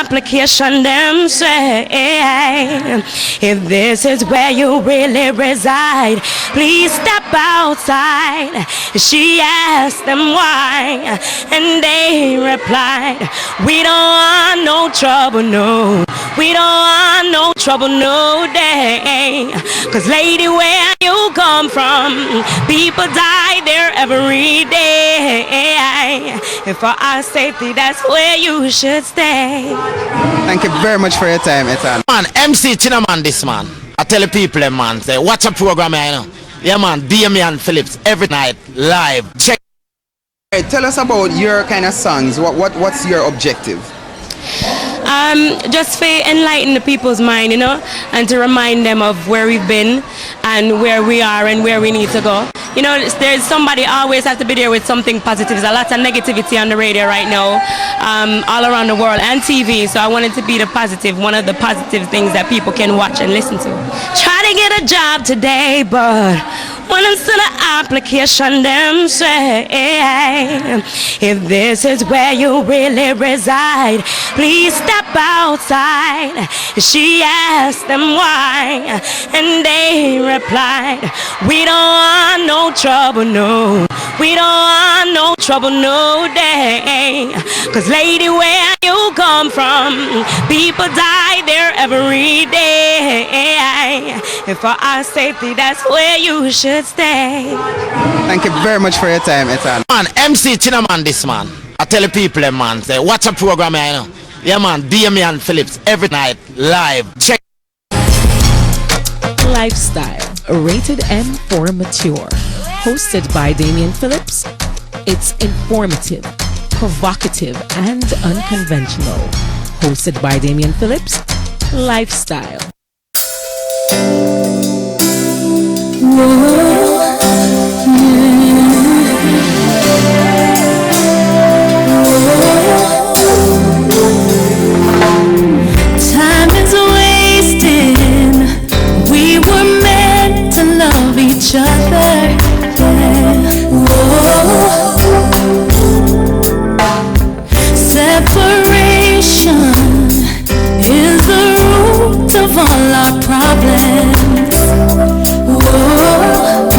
application, them say, if this is where you really reside, please step outside. She asked them why, and they replied, we don't want no trouble, no. We don't want no trouble, no day. Cause lady, where you come from, people die there every day. And for our safety, that's where you should stay. Thank you very much for your time, Ethan. Man, MC Chinaman this man. I tell the people, man, say, watch a program here, you know. Yeah, man, Damian Phillips, every night, live. Check. Hey, tell us about your kind of songs. What's your objective? Just to enlighten the people's mind, you know, and to remind them of where we've been and where we are and where we need to go. You know, there's somebody always has to be there with something positive. There's a lot of negativity on the radio right now, all around the world, and TV. So I wanted to be the positive, one of the positive things that people can watch and listen to. Try to get a job today, but when it's to the application, them say, if this is where you really reside, please step outside. She asked them why, and they replied, we don't want no trouble, no. We don't want no trouble, no day. Cause lady, where you come from, people die there every day. And for our safety, that's where you should stay. Thank you very much for your time, Ethan. Man, MC Chinaman this man. I tell the people, man, say, watch a program here, you know. Yeah, man, Damian Phillips, every night, live. Check. Lifestyle, rated M for mature. Hosted by Damian Phillips. It's informative, provocative, and unconventional. Hosted by Damian Phillips. Lifestyle. Time is wasting. We were meant to love each other. Separation is the root of all our problems. Whoa.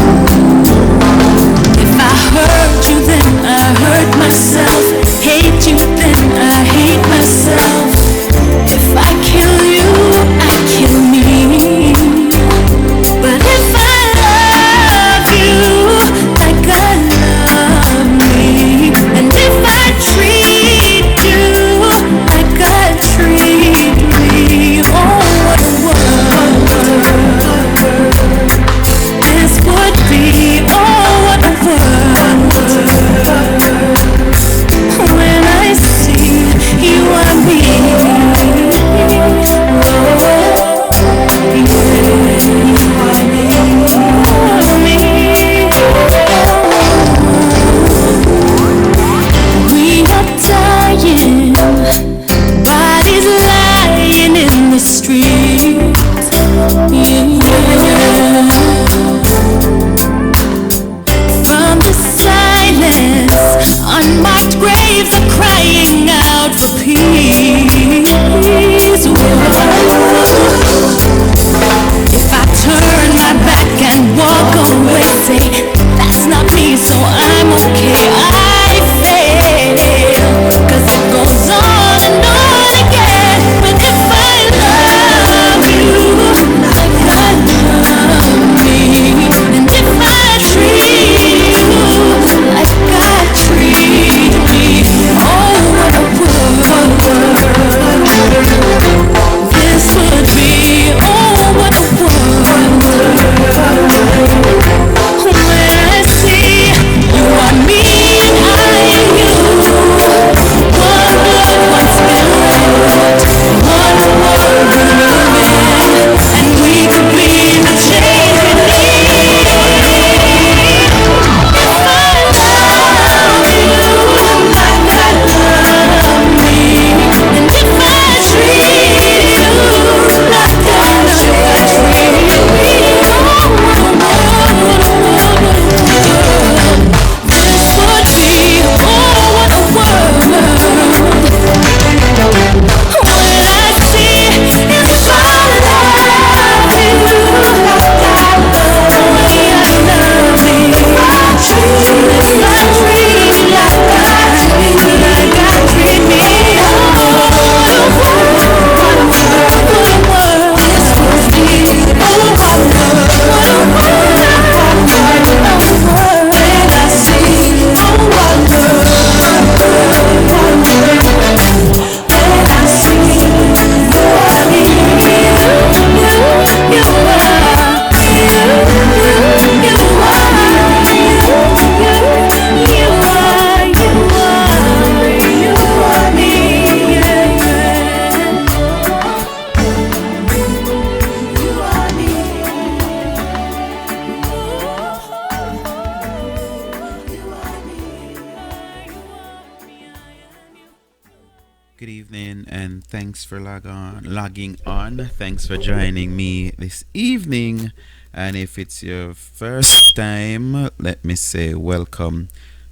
morning, and thanks for logging on. Thanks for joining me this evening. And if it's your first time, let me say welcome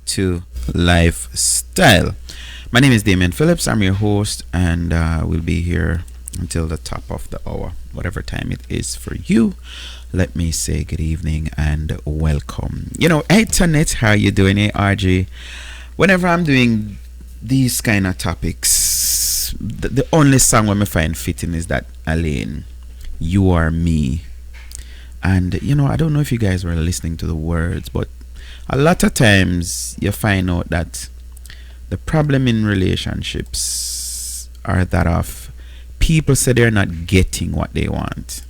to Lifestyle. My name is Damien Phillips. I'm your host, and we'll be here until the top of the hour, whatever time it is for you. Let me say good evening and welcome. Hey Tonette, how you doing? Hey RJ. Whenever I'm doing these kind of topics, the only song when I find fitting is that Alaine, You Are Me. And I don't know if you guys were listening to the words, but a lot of times you find out that the problem in relationships are that of people say they're not getting what they want.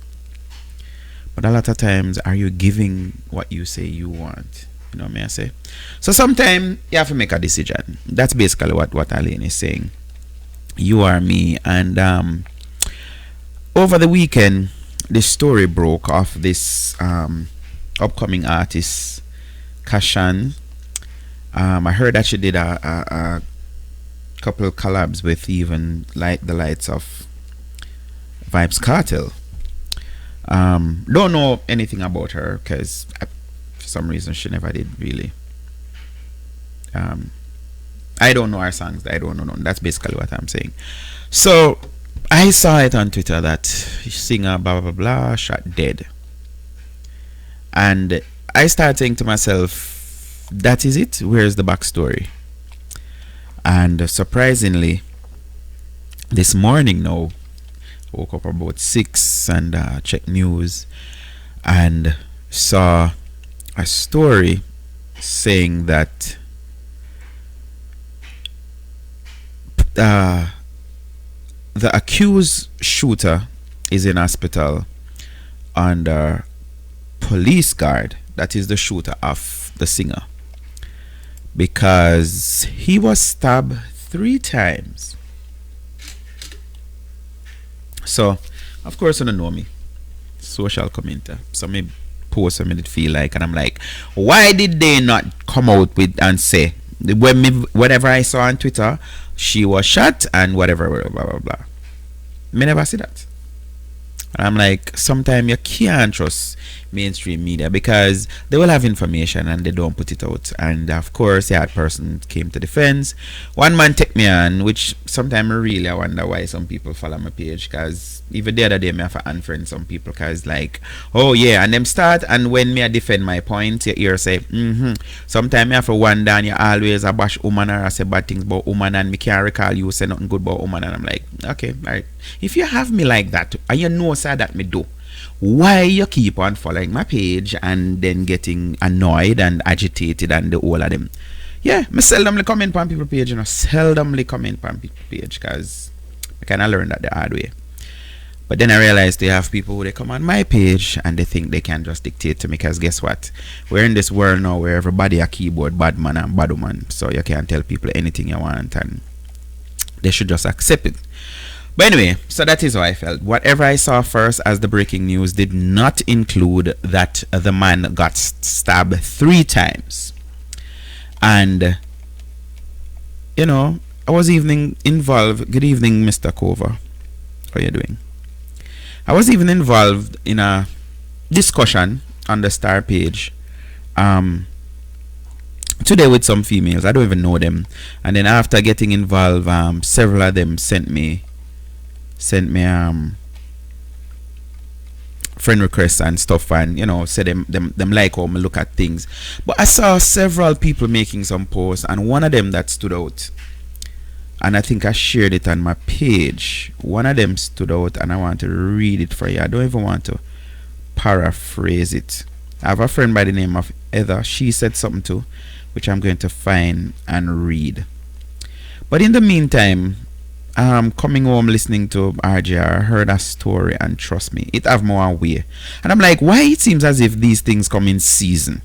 But a lot of times, are you giving what you say you want? You know what I say? So sometimes you have to make a decision. That's basically what Alaine is saying. You are me. And over the weekend, the story broke of this upcoming artist, Kashan. I heard that she did a couple of collabs with even the likes of Vybz Kartel. Don't know anything about her because for some reason she never did really. I don't know her songs. I don't know none. That's basically what I'm saying. So I saw it on Twitter that singer blah blah blah shot dead, and I started thinking to myself, that is it? Where's the backstory? And surprisingly, this morning now, woke up about 6 and checked news and saw a story saying that the accused shooter is in hospital under police guard. That is the shooter of the singer, because he was stabbed 3 times. So, of course, you don't know me, social commenter. So, me post what I did feel like, and I'm like, why did they not come out with and say, whatever I saw on Twitter, she was shot and whatever, blah blah blah. Me never see that. And I'm like, sometimes you can't trust mainstream media because they will have information and they don't put it out. And of course, that person came to defense. One man take me on, which sometimes I wonder why some people follow my page, because even the other day I have to unfriend some people because like, oh yeah, and them start, and when me I defend my point, you hear say, sometimes I have to wonder, and you always a bash woman or I say bad things about woman, and me can't recall you say nothing good about woman, and I'm like, okay, alright. If you have me like that, and you know sir that me do, why you keep on following my page and then getting annoyed and agitated and the whole of them? Yeah, me seldomly comment on people page, seldomly comment on people page, because I kind of learned that the hard way. But then I realized they have people who they come on my page and they think they can just dictate to me, because guess what? We're in this world now where everybody a keyboard bad man and bad woman, so you can't tell people anything you want and they should just accept it. But anyway, so that is how I felt. Whatever I saw first as the breaking news did not include that the man got stabbed 3 times. And, I was even involved. Good evening, Mr. Cover. How are you doing? I was even involved in a discussion on the Star page today with some females. I don't even know them. And then after getting involved, several of them sent me friend requests and stuff, and say them like how me look at things. But I saw several people making some posts, and one of them that stood out, and I think I shared it on my page. One of them stood out, and I want to read it for you. I don't even want to paraphrase it. I have a friend by the name of Heather. She said something too, which I'm going to find and read. But in the meantime, coming home listening to RJR, I heard a story, and trust me, it have more way. And I'm like, why it seems as if these things come in season?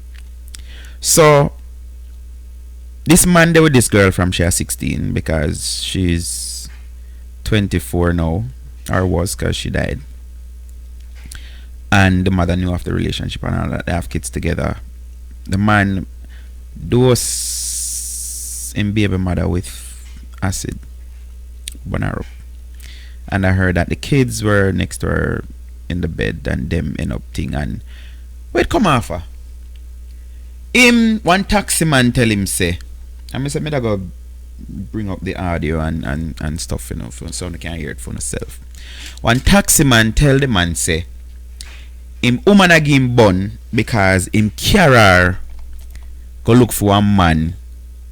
So this man there with this girl from she 16, because she's 24 now, or was, because she died. And the mother knew of the relationship and all that. They have kids together. The man dosed him baby mother with acid, burn her up. And I heard that the kids were next to her in the bed and them end up thing and wait come off her. Him one taxi man tell him say, and I said me da go bring up the audio and stuff, you know, so you can hear it for yourself. One taxi man tell the man say him woman a give him bun because him carry her go look for one man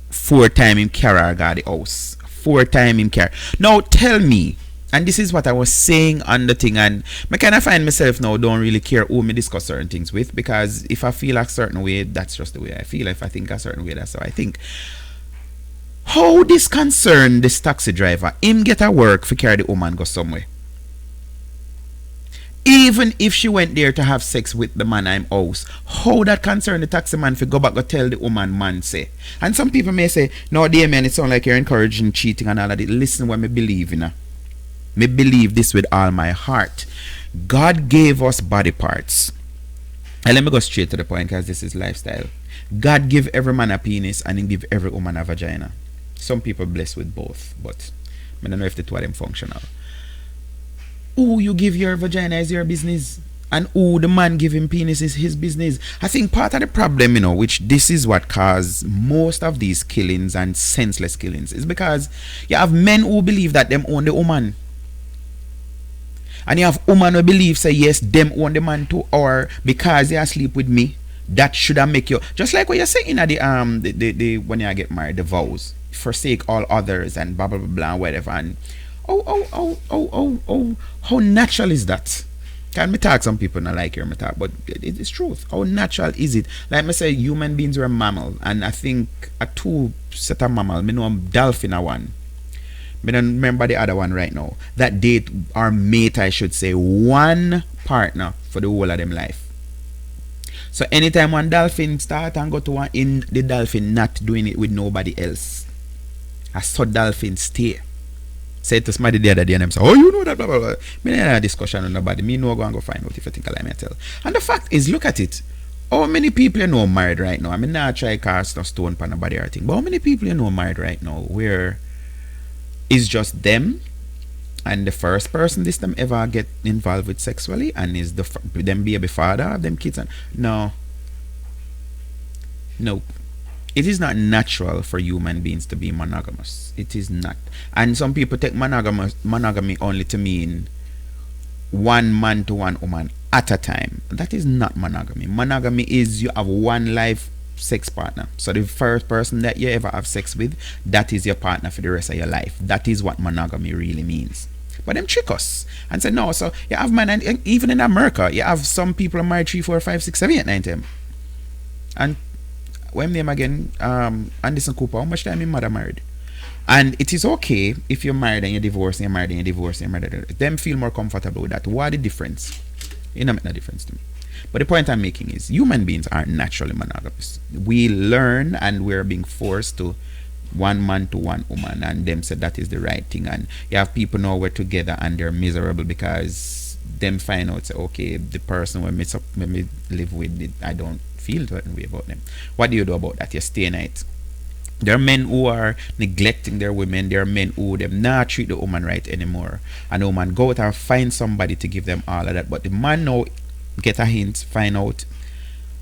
4 times him carry her got the house. 4 times him carry. Now tell me, and this is what I was saying on the thing, and I kind of find myself now don't really care who me discuss certain things with, because if I feel a certain way, that's just the way I feel. If I think a certain way, that's how I think. How this concern this taxi driver, him get a work for carry the woman go somewhere. Even if she went there to have sex with the man I'm house, how that concern the taxi man for go back go tell the woman man say? And some people may say, no, dear man, it sounds like you're encouraging cheating and all of it. Listen what me believe in. Me believe this with all my heart. God gave us body parts. And let me go straight to the point, because this is lifestyle. God give every man a penis and he give every woman a vagina. Some people blessed with both, but I don't know if the two of them functional. Who you give your vagina is your business, and who the man give him penis is his business. I think part of the problem, you know, which this is what cause most of these killings and senseless killings, is because you have men who believe that them own the woman. And you have woman who believe say yes, them own the man too, or because they are asleep with me, that should have make you just like what you're saying at the when you get married, the vows, forsake all others and blah blah blah blah whatever. And how natural is that? Can me talk, some people not like hear me talk, but it is truth. How natural is it? Like me say, human beings are a mammal, and I think a 2 set of mammal. Me know a dolphin a one. Me don't remember the other one right now. That date or mate, I should say, one partner for the whole of them life. So anytime one dolphin start and go to one in, the dolphin not doing it with nobody else. I saw dolphin stay. Said to somebody the other day and them say, oh, you know that blah blah blah. Me not have a discussion on nobody. Me no go and go find out if I think I like me tell. And the fact is, look at it. How many people you know married right now? I mean, not try cast no stone for nobody or thing, but how many people you know married right now where it's just them and the first person this them ever get involved with sexually, and is them baby father of them kids? And no, it is not natural for human beings to be monogamous. It is not. And some people take monogamy only to mean one man to one woman at a time. That is not monogamy. Monogamy is you have one life sex partner. So the first person that you ever have sex with, that is your partner for the rest of your life. That is what monogamy really means. But them trick us and say no. So you have man, and even in America, you have some people married 3, 4, 5, 6, 7, 8, 9 times. And when name again, Anderson Cooper, how much time your mother married? And it is okay if you're married and you're divorced and you're married and you're divorced and you're married. Them feel more comfortable with that. What the difference? It don't make no difference to me. But the point I'm making is human beings aren't naturally monogamous. We learn and we're being forced to one man to one woman, and them said that is the right thing. And you have people now we're together and they're miserable because them find out say, okay, the person when me live with, I don't feel a certain way about them. What do you do about that? You stay in it. There are men who are neglecting their women. There are men who them not treat the woman right anymore. And the woman go out and find somebody to give them all of that. But the man now get a hint, find out,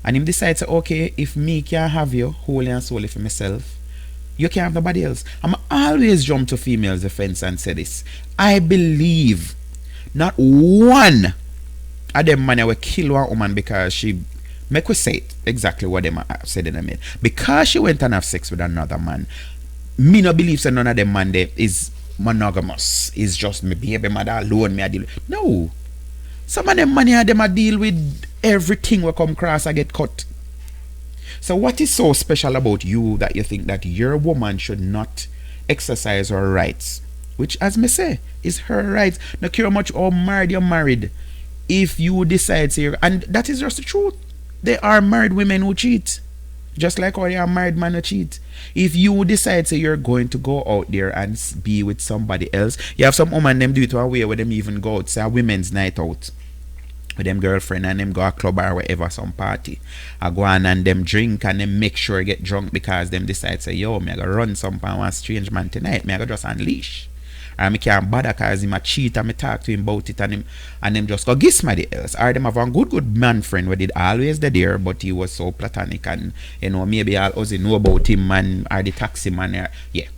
and him decide say, okay, if me can't have you wholly and solely for myself, you can't have nobody else. I'm always jump to females' defense and say this. I believe not one of them man will kill one woman because she make we say it exactly what them said in a minute. Because she went and have sex with another man, me no believe that none of them man there is monogamous. It's just me baby mother alone me I deal with. No. Some of them man here them a deal with everything will come across and get cut. So what is so special about you that you think that your woman should not exercise her rights? Which, as me say, is her rights. No care how much or married you're married. If you decide to, and that is just the truth. There are married women who cheat. Just like how there are married men who cheat. If you decide say you're going to go out there and be with somebody else, you have some women them do it one way where them even go out, say a women's night out. With them girlfriend and them go a club or wherever, some party. I go on and them drink and them make sure get drunk because them decide say, yo, me I go run some pan one strange man tonight. Me I go just unleash. or me can't bother cause him a cheat and me talk to him about it and him just go give somebody else. Or them have a good man friend who did always there, but he was so platonic and maybe all us know about him man or the taxi man. Yeah.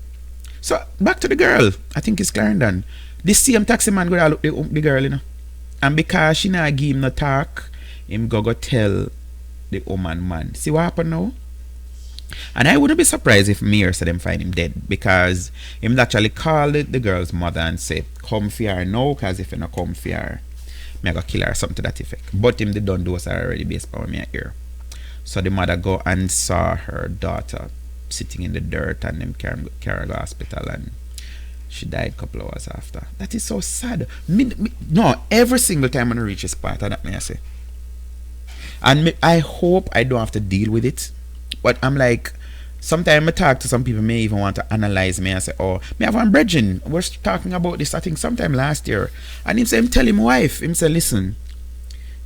So back to the girl. I think it's Clarendon. This same taxi man go look the girl, And because she not give him no talk, him go tell the woman man. See what happened now? And I wouldn't be surprised if Mayor said them find him dead, because him actually called the girl's mother and say, come for her now, because if you not come for her, me I go kill her or something to that effect. But him did done those are already based on me here. So the mother go and saw her daughter sitting in the dirt and them carry her to the hospital and she died a couple hours after. That is so sad. No, every single time I reach this part of that, I say. And I hope I don't have to deal with it. But I'm like, sometimes I talk to some people, may even want to analyze me and say, oh, me have one brethren, we're talking about this, I think sometime last year. And him tell him wife, him say, listen,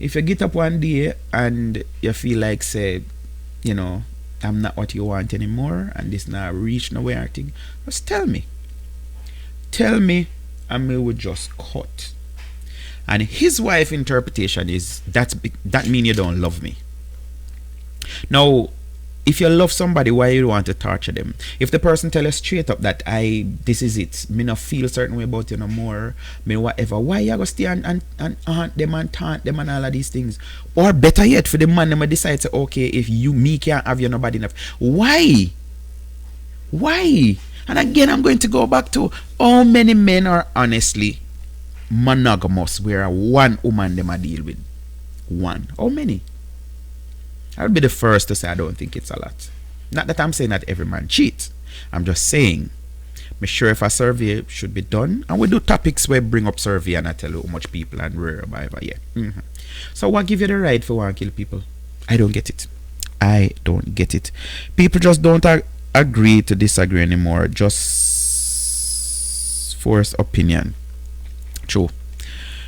if you get up one day and you feel like, say, I'm not what you want anymore, and this not reach nowhere, I think, just tell me. Tell me, and me would just cut. And his wife interpretation is that mean you don't love me. Now, if you love somebody, why you want to torture them? If the person tell you straight up that this is it, me not feel certain way about you no more, me whatever, why you go stay and haunt them and taunt them and all of these things? Or better yet, for the man them decide to okay, if me can't have you nobody enough. Why? And again, I'm going to go back to how many men are honestly monogamous where one woman them a deal with. One. How many? I'll be the first to say I don't think it's a lot. Not that I'm saying that every man cheats. I'm just saying, I'm sure if a survey should be done, and we do topics where bring up survey and I tell you how much people and where whatever, yeah. So what give you the right for one kill people? I don't get it. People just don't agree to disagree anymore. Just force opinion. True.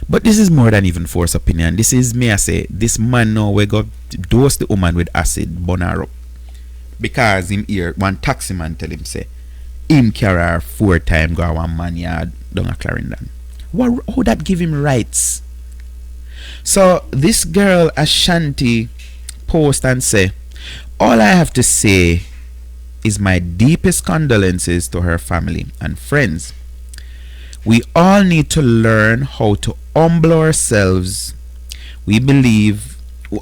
But this is more than even force opinion. This is me I say, this man now we got dose the woman with acid, burn her up. Because him here, one taxi man tell him say, him carry her 4 times go one man yard down a Clarendon. How that give him rights? So this girl Ashanti post and say, all I have to say is my deepest condolences to her family and friends. We all need to learn how to humble ourselves.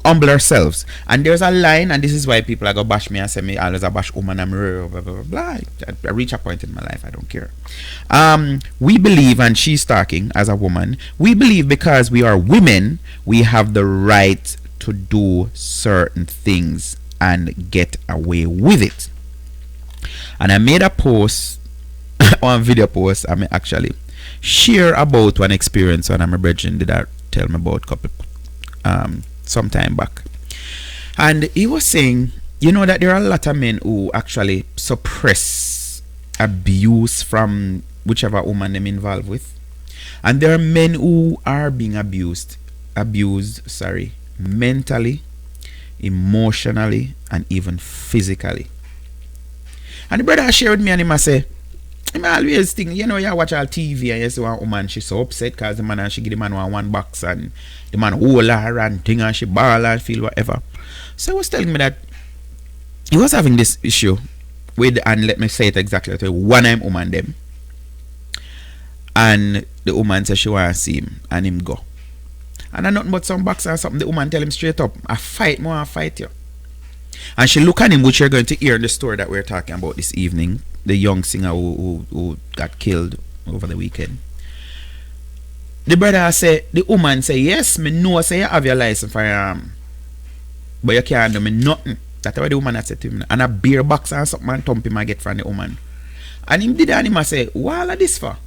Humble ourselves. And there's a line, and this is why people are going to bash me and say me always a bash woman and blah, blah, blah, blah. I reach a point in my life, I don't care. We believe, and she's talking as a woman, we believe because we are women, we have the right to do certain things and get away with it. And I made a post, one video post, I mean actually share about one experience when my brethren did that tell me about couple some time back. And he was saying, that there are a lot of men who actually suppress abuse from whichever woman them involved with. And there are men who are being abused mentally, emotionally, and even physically. And the brother shared with me and him say, I always think, you watch all TV and you see one woman, she's so upset because the man and she give the man one box and the man hold her and thing and she ball and feel whatever. So he was telling me that he was having this issue with, and let me say it exactly, one time woman them. And the woman said she want to see him and him go. And I nothing but some box or something, the woman tell him straight up, I fight you. And she look at him, which you're going to hear in the story that we're talking about this evening, the young singer who got killed over the weekend. The woman say, yes, me know say you have your license for but you can't do me nothing. That's what the woman said to him. And a beer box and something and thump him I get from the woman. And him did and him say, what are this for?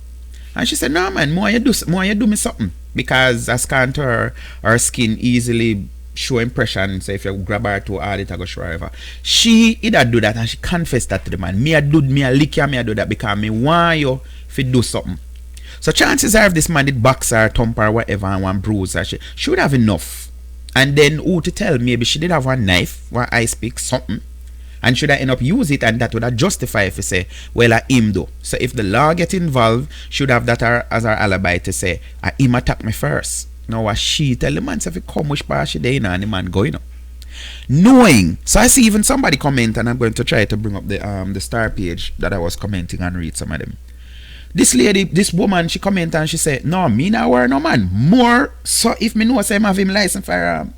And she said, no man, more you do me something. Because as can't her skin easily show impression, so if you grab her too hard it go show her. She either do that and she confessed that to the man. Me a lick you, me a do that because me want you to do something. So chances are if this man did box her, thump her, whatever, and one bruise her, she would have enough. And then who to tell, maybe she did have one knife, one ice pick, something, And should I end up use it, and that would have justify if you say, well, I him though. So if the law get involved, should have that as our alibi to say, I him attack me first. Now what she tell the man, so if you come which part she day and the man go, knowing. So I see even somebody comment, and I'm going to try to bring up the star page that I was commenting and read some of them. This lady, this woman, she comment and she said, no, me not wear no man. More so if me know say I have him license firearm.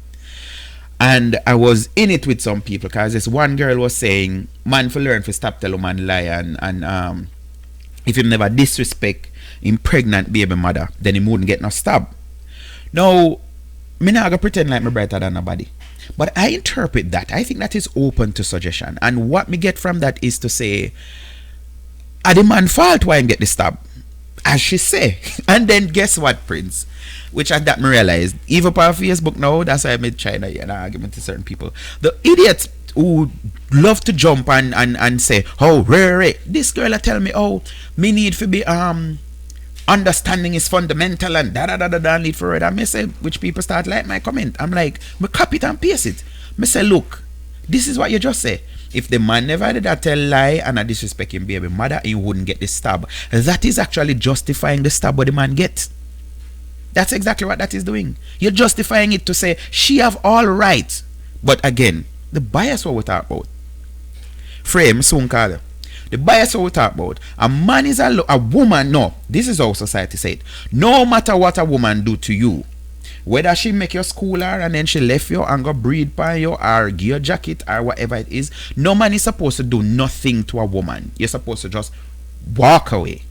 And I was in it with some people, because this one girl was saying, man for learn for stop tell a man lie, and if him never disrespect him pregnant baby mother, then he wouldn't get no stab. Now, me not gonna pretend like me brighter than nobody. But I interpret that. I think that is open to suggestion. And what me get from that is to say, are the man fault why him get the stab? As she say. And then guess what, Prince? Which at that me realized, even on Facebook now, that's why I made China an argument to certain people. The idiots who love to jump and say, oh, Ray, this girl tell me, oh, me need to be understanding is fundamental and da need for it. And me say, which people start like my comment. I'm like, me copy it and paste it. Me say, look, this is what you just say. If the man never did that tell lie and a disrespect him baby mother, he wouldn't get the stab. That is actually justifying the stab what the man gets. That's exactly what that is doing. You're justifying it to say she have all right. But again, the bias what we talk about. Frame soon call. The bias what we talk about. A man is a woman. No, this is how society said. No matter what a woman do to you, whether she make you school her and then she left you and go breed by you or give your jacket or whatever it is, no man is supposed to do nothing to a woman. You're supposed to just walk away.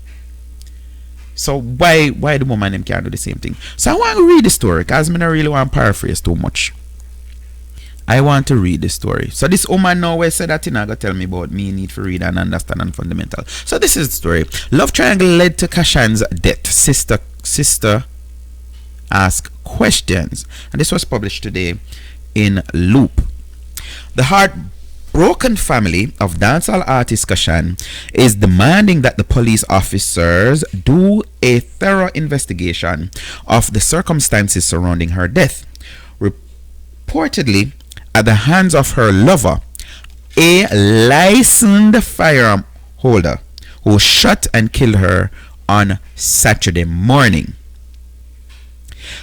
So why the woman them can't do the same thing? So I want to read the story, because I don't really want to paraphrase too much. I want to read the story. So this woman now will say that gonna tell me about me need to read and understand and fundamental. So this is the story. Love triangle led to Kashan's death. Sister ask questions, and this was published today in Loop. The heartbroken family of dancehall artist Kashan is demanding that the police officers do a thorough investigation of the circumstances surrounding her death, reportedly at the hands of her lover, a licensed firearm holder who shot and killed her on Saturday morning.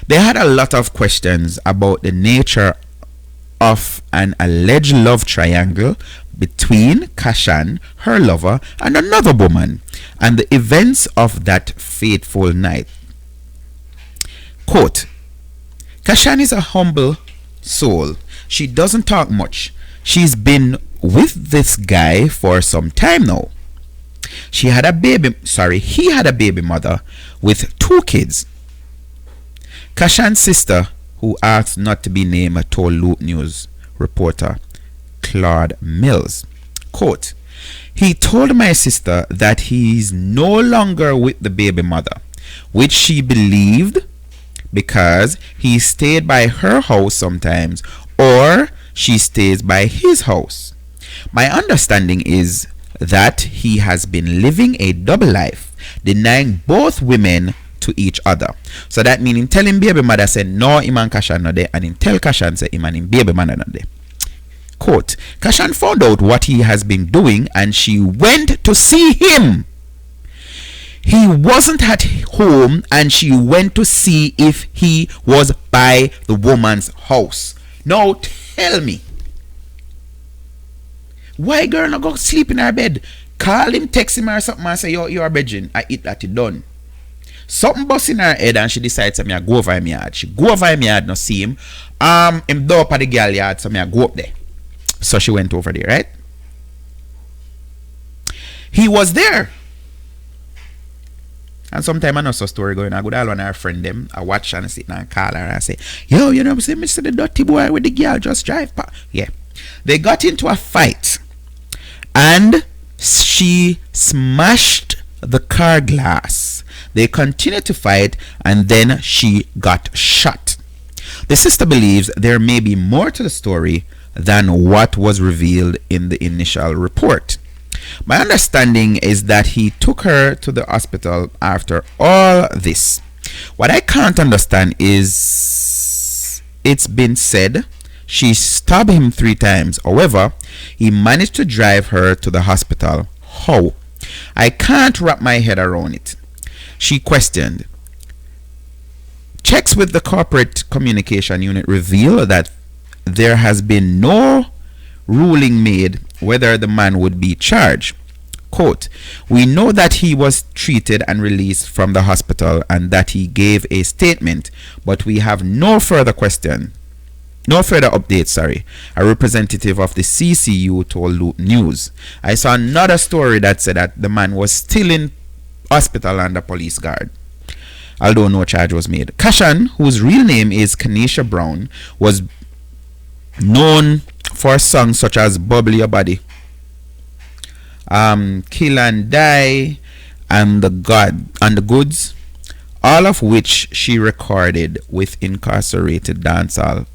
They had a lot of questions about the nature of an alleged love triangle between Kashan, her lover, and another woman, and the events of that fateful night. Quote, Kashan is a humble soul. She doesn't talk much. She's been with this guy for some time now. He had a baby mother with 2 kids. Kashan's sister, who asked not to be named, told Loop News reporter Claude Mills, quote, he told my sister that he's no longer with the baby mother, which she believed because he stayed by her house sometimes, or she stays by his house. My understanding is that he has been living a double life, denying both women to each other. So that means him telling baby mother say no, him and Kashan not there, and him tell Kashan say him and him baby mother not there. Quote, Kashan found out what he has been doing and she went to see him. He wasn't at home and she went to see if he was by the woman's house. Now tell me, why girl not go sleep in her bed? Call him, text him or something and say you're bedroom. I eat that, it done. Something bust in her head and she decides to go over him yard. She go over him yard, not see him. Him door up at the girl yard, so I go up there. So she went over there, right? He was there. And sometime I know some story going. I go down on her friend them. I watch and sit and call her and I say, yo, you know what I'm saying? Mr. the dirty boy with the girl just drive past. Yeah. They got into a fight. And she smashed the car glass. They continued to fight and then she got shot. The sister believes there may be more to the story than what was revealed in the initial report. My understanding is that he took her to the hospital after all this. What I can't understand is it's been said She stabbed him 3 times. However, he managed to drive her to the hospital. How? I can't wrap my head around it. She questioned. Checks with the corporate communication unit reveal that there has been no ruling made whether the man would be charged. Quote, we know that he was treated and released from the hospital and that he gave a statement, but we have no further updates, a representative of the CCU told Loop News. I saw another story that said that the man was still in hospital under police guard, although no charge was made. Kashan, whose real name is Kanisha Brown, was known for songs such as Bubble Your Body, Kill and Die, and the Goods, all of which she recorded with incarcerated dancehall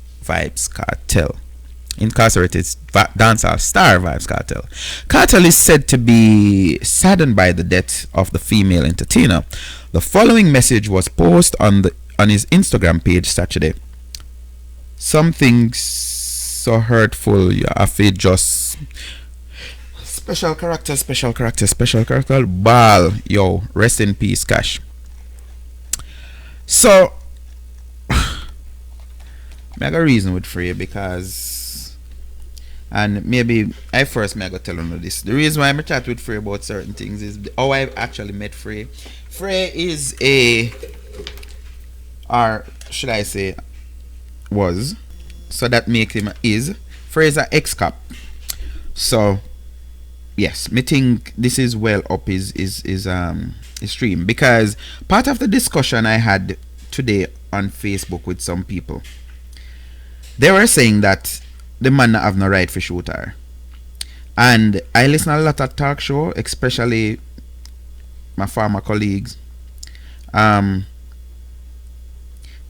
star Vibes Cartel. Cartel is said to be saddened by the death of the female entertainer. The following message was posted on his Instagram page Saturday. Something so hurtful, you have to just special character ball. Yo, rest in peace, Cash. So I got a reason with Frey because, and maybe I first may go tell you this. The reason why I chat with Frey about certain things is how I actually met Frey. Frey is or should I say was, so that makes him is. Frey is an ex-cop. So yes, me think this is well up his stream, because part of the discussion I had today on Facebook with some people, they were saying that the man not have no right for shoot her. And I listen a lot of talk show, especially my former colleagues.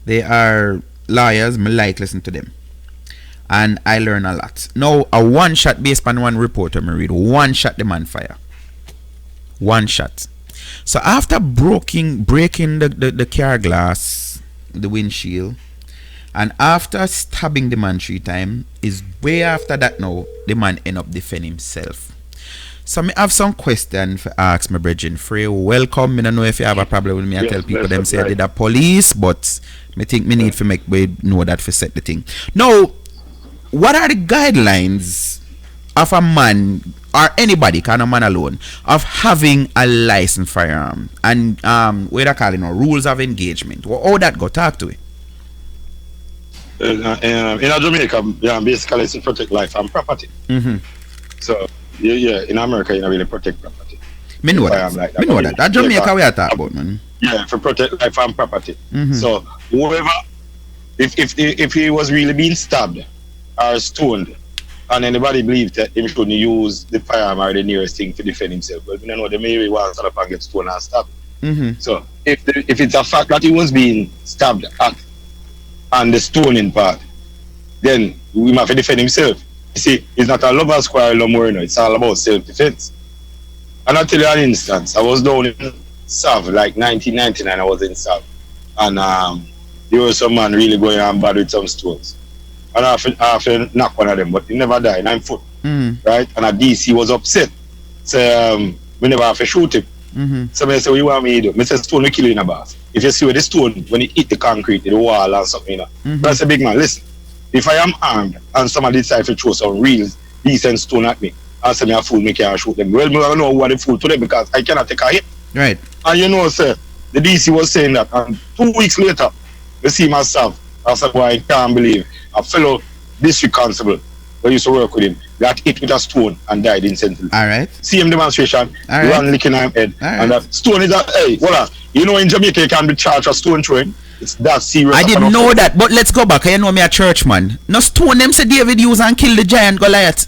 They are lawyers, me like listen to them. And I learn a lot. Now, a one shot based on one report I read, one shot the man fire. One shot. So after breaking the car glass, the windshield, and after stabbing the man 3 times, is way after that now, the man end up defending himself. So me have some question for ask my brethren. Frey, welcome. I don't know if you have a problem with me. I tell people them say I did a police, but me think me need to make we know that for set the thing. Now, what are the guidelines of a man or anybody, kind of man alone, of having a licensed firearm? And what I call it now, rules of engagement. How that go? Talk to it. In Jamaica, basically it's to protect life and property. So in America, you don't really protect property. Me know that. Me know that. That Jamaica we are talking about, man. Yeah, for protect life and property. So whoever, if he was really being stabbed or stoned, and anybody believed that he shouldn't use the firearm or the nearest thing to defend himself, but you know, they maybe want to stand up and get stoned and stabbed. So if it's a fact that he was being stabbed at and the stoning part, then we have to defend himself. You see, it's not a lover's quarrel no more, it's all about self-defense. And I'll tell you an instance. I was down in Sav, like 1999 I was in Sav, and there was some man really going on bad with some stones. And I have to knock one of them, but he never died, 9 foot. Right? And a DC was upset. So we never have to shoot him. So I said, what you want me to do? I said, stone will kill you in a bath. If you see where the stone, when it hit the concrete, the wall and something, you know. But I said, big man, listen, if I am armed and somebody decides to throw some real decent stone at me, I say, me a fool, me can't shoot them. Well, I don't know what the fool to them because I cannot take a hit. Right. And you know, sir, the DC was saying that, and 2 weeks later, I see myself. I said, boy, I can't believe a fellow district constable that used to work with him got hit with a stone and died instantly. All right. See him demonstration, one licking him head, and that stone is that. Hey, voila! You know, in Jamaica you can be charged for stone throwing. It's that serious. I didn't know that, but let's go back. You know me a church man. No stone them say David use and kill the giant Goliath.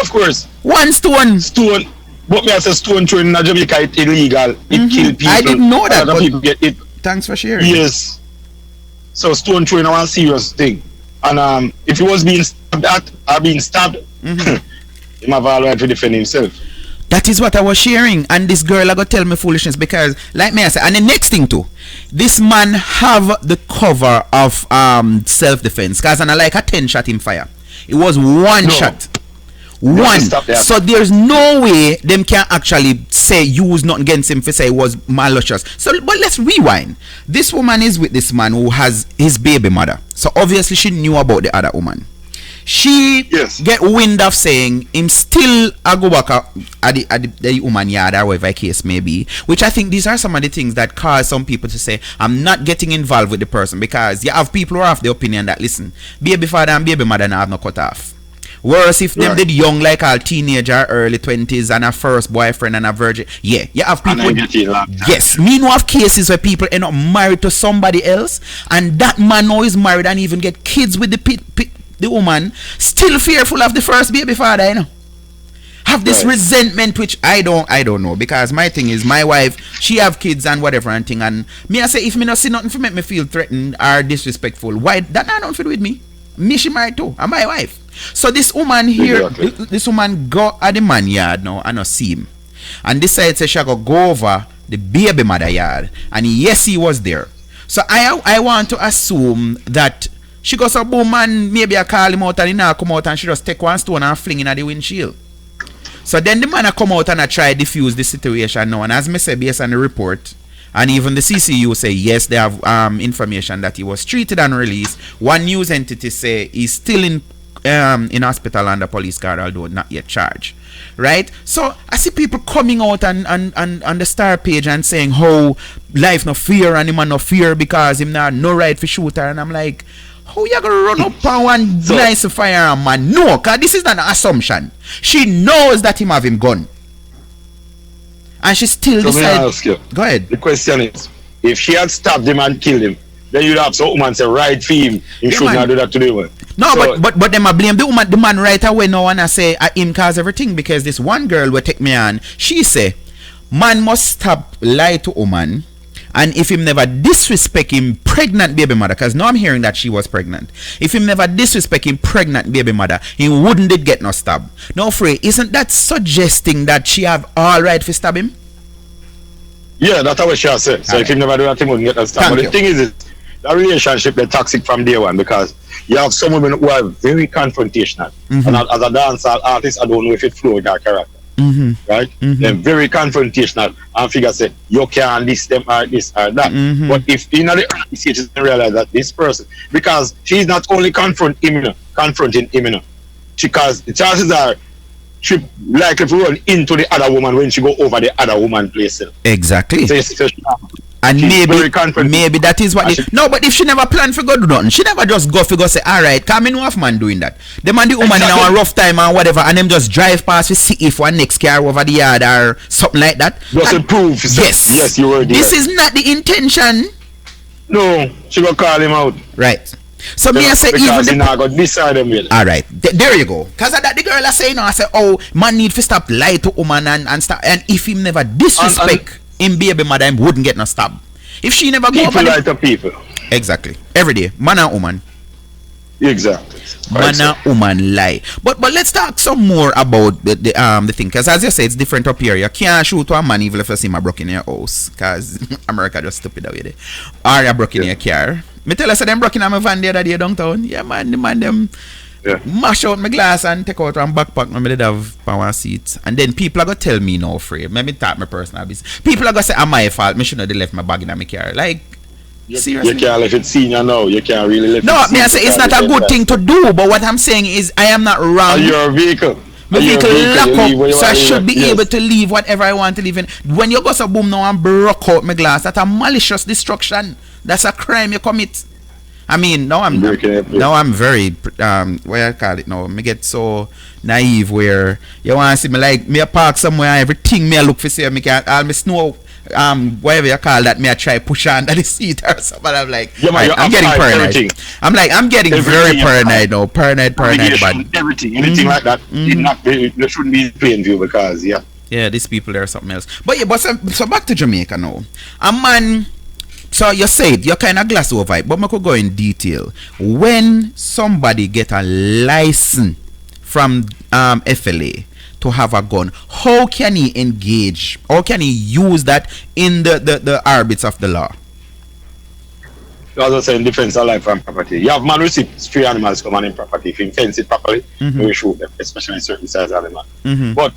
Of course. One stone. Stone. But me I say stone throwing in Jamaica it's illegal. It kill people. I didn't know that. Other people get it. Thanks for sharing. Yes. So stone throwing is one serious thing. And if he was being stabbed at or being stabbed, he might have all right to defend himself. That is what I was sharing, and this girl I got tell me foolishness because, like me I said, and the next thing too, this man have the cover of self-defense, cause and I like a 10 shot in fire. It was one shot. One. So there's no way them can actually say use nothing against him for say it was malicious. So but let's rewind. This woman is with this man who has his baby mother. So obviously she knew about the other woman. She get wind of saying him still a go back at the woman yard or whatever case may be, which I think these are some of the things that cause some people to say I'm not getting involved with the person, because you have people who have the opinion that listen, baby father and baby mother now have no cut off. Whereas if them did young like a teenager, early 20s and a first boyfriend and a virgin, you have people yes, me know of cases where people end up married to somebody else and that man now is married and even get kids with the woman, still fearful of the first baby father, you know. Have this resentment, which I don't know, because my thing is my wife, she have kids and whatever and thing, and me I say if me not see nothing for make me feel threatened or disrespectful, why that not nothing with me? Me she married too, and my wife. So this woman here, this woman go at the man yard now and not see him, and decided say she go over the baby mother yard, and yes, he was there. So I want to assume that she goes a boom and maybe I call him out and he now come out and she just take one stone and fling in at the windshield. So then the man come out and I try to diffuse the situation now, and as me say based on the report, and even the CCU say yes, they have information that he was treated and released. One news entity say he's still in hospital under police guard, although not yet charged. Right? So I see people coming out and on the Star page and saying how life no fear and him no fear because him not no right for shooter, and I'm like, how you gonna run up on one nice firearm, man? No, cause this is not an assumption. She knows that him have him gun. And she still decides. Go ahead. The question is, if she had stabbed him and killed him, then you'd have some woman say right for him. He should not do that to the woman. No, so, but them I blame the man right away now, and I say him cause everything, because this one girl will take me on. She say man must stop lie to woman, and if him never disrespect him pregnant baby mother, because now I'm hearing that she was pregnant. If him never disrespect him pregnant baby mother, he wouldn't did get no stab. Now Frey, isn't that suggesting that she have all right for stab him? Yeah, that's what she has said. So if him never do that, he wouldn't get no stab. But the thing is the relationship is toxic from day one, because you have some women who are very confrontational. And as a dancer artist, I don't know if it flows with her character. Right? They're very confrontational and figure say you can't this them or this or that. But if in the early stages you realize that this person, because she's not only confronting him, because the chances are she likely to run into the other woman when she go over the other woman place. Exactly. So and maybe that is what no, but if she never planned for go do nothing, she never just go for go say alright, come in off man doing that. The man the woman in a rough time and whatever, and them just drive past to see if one next car over the yard or something like that. Just a proof. Yes, you were there. This is not the intention. No, she go call him out. Right. So me I say even alright, there you go. Cause of that the girl I say I say oh man need to stop lie to woman and stop, and if him never disrespect him baby mother, him wouldn't get no stab. If she never go over lie to people. Exactly. Every day. Man and woman. Exactly. Man and woman lie. But let's talk some more about the thing. Because as you say, it's different up here. You can't shoot to a man even if you see him broke in your house. Because America just stupid away there. Or you broke in your car. Me tell you say them broke in my van the other day downtown. Yeah man, the man them mash out my glass and take out one backpack when I did have power seats. And then people are going to tell me no free. Let me talk my personal business. People are going to say, I'm my fault. Me shouldn't have left my bag in my car. Like, seriously? You can't leave it senior now. You can't really leave it. No, me I say it's not a good thing to do. But what I'm saying is I am not wrong. Your vehicle. My vehicle lock up, so I should be able to leave whatever I want to leave in. When you go so boom now and broke out my glass, that's a malicious destruction. That's a crime you commit. I mean, now I'm very what I call it now. Me get so naive where you want to see me like me a park somewhere, everything me I look for say me can all me snow whatever you call that, me I try push under the seat or something. I'm like I'm getting paranoid. I'm getting very paranoid now. Paranoid bad. Everything, anything like that, there shouldn't be plain view because yeah, these people there are something else. But yeah, but so back to Jamaica now. A man. So you said you kind of glass over it, but I could go in detail. When somebody get a license from FLA to have a gun, how can he engage? How can he use that in the arbits of the law? As I say, in defense of life and property. You have man who see stray animals come on in property. If you fence it properly, you shoot them, especially certain size animals. But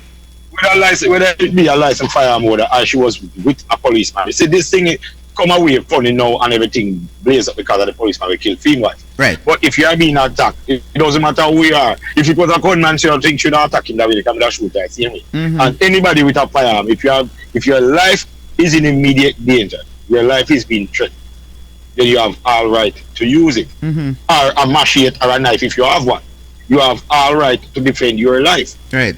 whether it be a licensed firearm holder or she was with a policeman, you see this thing come away funny now and everything blaze up because of the policeman we killed female. Right. But if you are being attacked, it doesn't matter who you are. If it was a gunman, so you think should not attack him that way, you can shoot that same way. And anybody with a firearm, if your life is in immediate danger, your life is being threatened, then you have all right to use it. Or a machete or a knife if you have one. You have all right to defend your life. Right.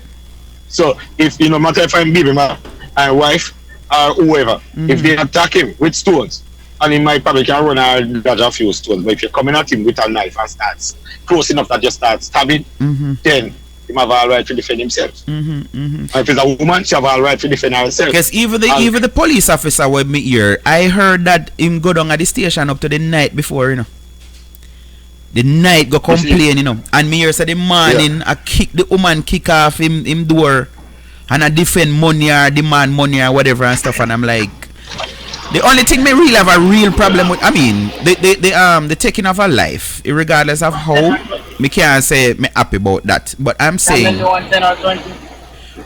So if no matter if I'm baby my wife or whoever, if they attack him with stones, and he might probably can run and dodge a few stones, but if you're coming at him with a knife and starts close enough that you start stabbing, then he have all right to defend himself. And if it's a woman, she have all right to defend herself. Because even the police officer with me here, I heard that him go down at the station up to the night before, The night go complain, And me here said the morning I kick the woman kick off him door and I defend money or demand money or whatever and stuff, and I'm like, the only thing me really have a real problem with, I mean, the taking of a life, regardless of how, me can't say me happy about that. But I'm saying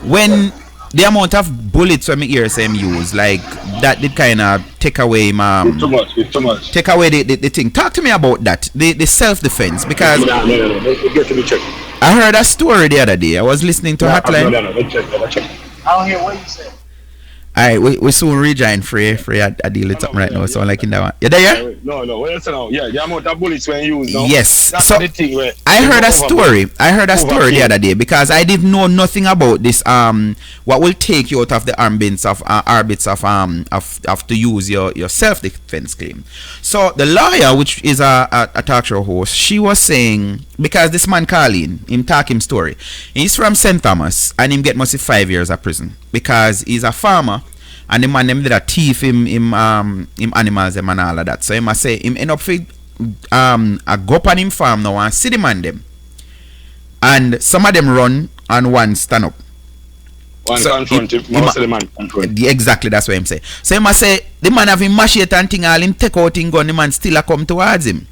when the amount of bullets when me hear him use, like that did kind of take away my it's too much. Take away the thing. Talk to me about that, the self-defense, because No. Get to be checked. I heard a story the other day. I was listening to Hotline. No. Check. I don't hear what you say. Alright, we soon rejoin Free. I deal with something right now, so like in that one. You there? No. What else now? Yeah, the amount of bullets when you use now. Yes. That's So the thing where I heard a story the other day, because I didn't know nothing about this. What will take you out of the arbits of to use your self-defense claim. So the lawyer, which is a talk show host, she was saying, because this man calling him talk him story, he's from St. Thomas and him get mostly 5 years of prison because he's a farmer. And the man them did a thief him animals them and all of that. So he must say him end up I go up on him farm now and see the man them. And some of them run and one stand up. One So confront him, most of the man confront. Exactly, that's what him say. So he must say the man have him machete and thing all him take out him gun, the man still a come towards him.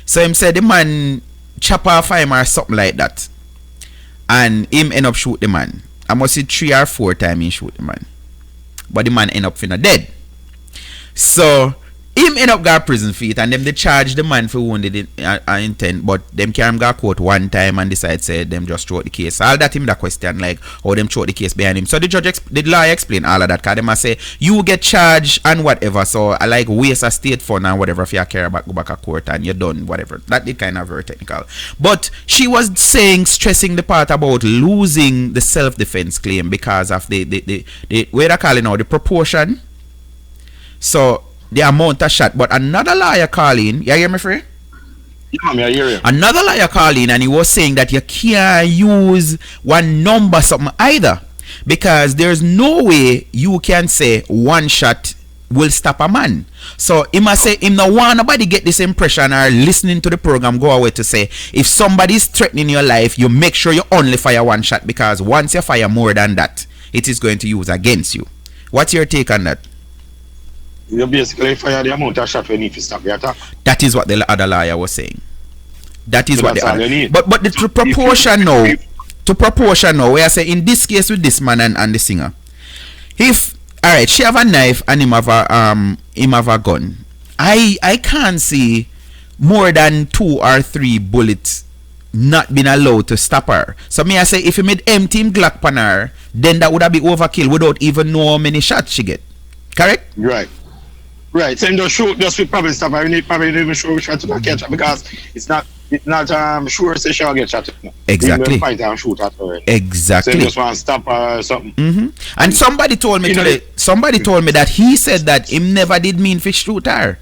So him say the man chop off him or something like that. And him end up shoot the man. I must see 3 or 4 times he shoot the man. But the man end up finna dead. So him end up got prison for it, and them they charge the man for wounded intent, but them carry him got court one time and decide say them just throw the case. All that him that question like how them throw the case behind him. So the the lawyer explain all of that, cause them a say you get charged and whatever. So I like waste a state fund and whatever if you care about go back to court and you're done whatever. That did kind of very technical. But she was stressing the part about losing the self-defense claim because of the where they call it now, the proportion. So the amount of shot. But another lawyer called in. You hear me, Free? Yeah, I hear you. Another lawyer called in and he was saying that you can't use one number something either, because there's no way you can say one shot will stop a man. So he must say him no want nobody get this impression or listening to the program go away to say if somebody is threatening your life, you make sure you only fire one shot, because once you fire more than that, it is going to use against you. What's your take on that? You basically fire the amount of shot when you need to stop the attack. That is what the other lawyer was saying. That is So what that's the all you need. but the So proportion now, to proportion now, where I say in this case with this man and the singer, if alright, she have a knife and him have a gun, I can't see more than 2 or 3 bullets not been allowed to stop her. So me I say if you made empty him Glock pan her, then that would have been overkill without even know how many shots she get. Correct? Right. So just shoot, just with probably stop. I need probably even sure which one to catch her, because it's not sure say she'll get shot. Exactly. Fight and shoot at her. Exactly. So you just want to stop her or something. And somebody told me today. Somebody told me that he said that him never did mean fish shoot her.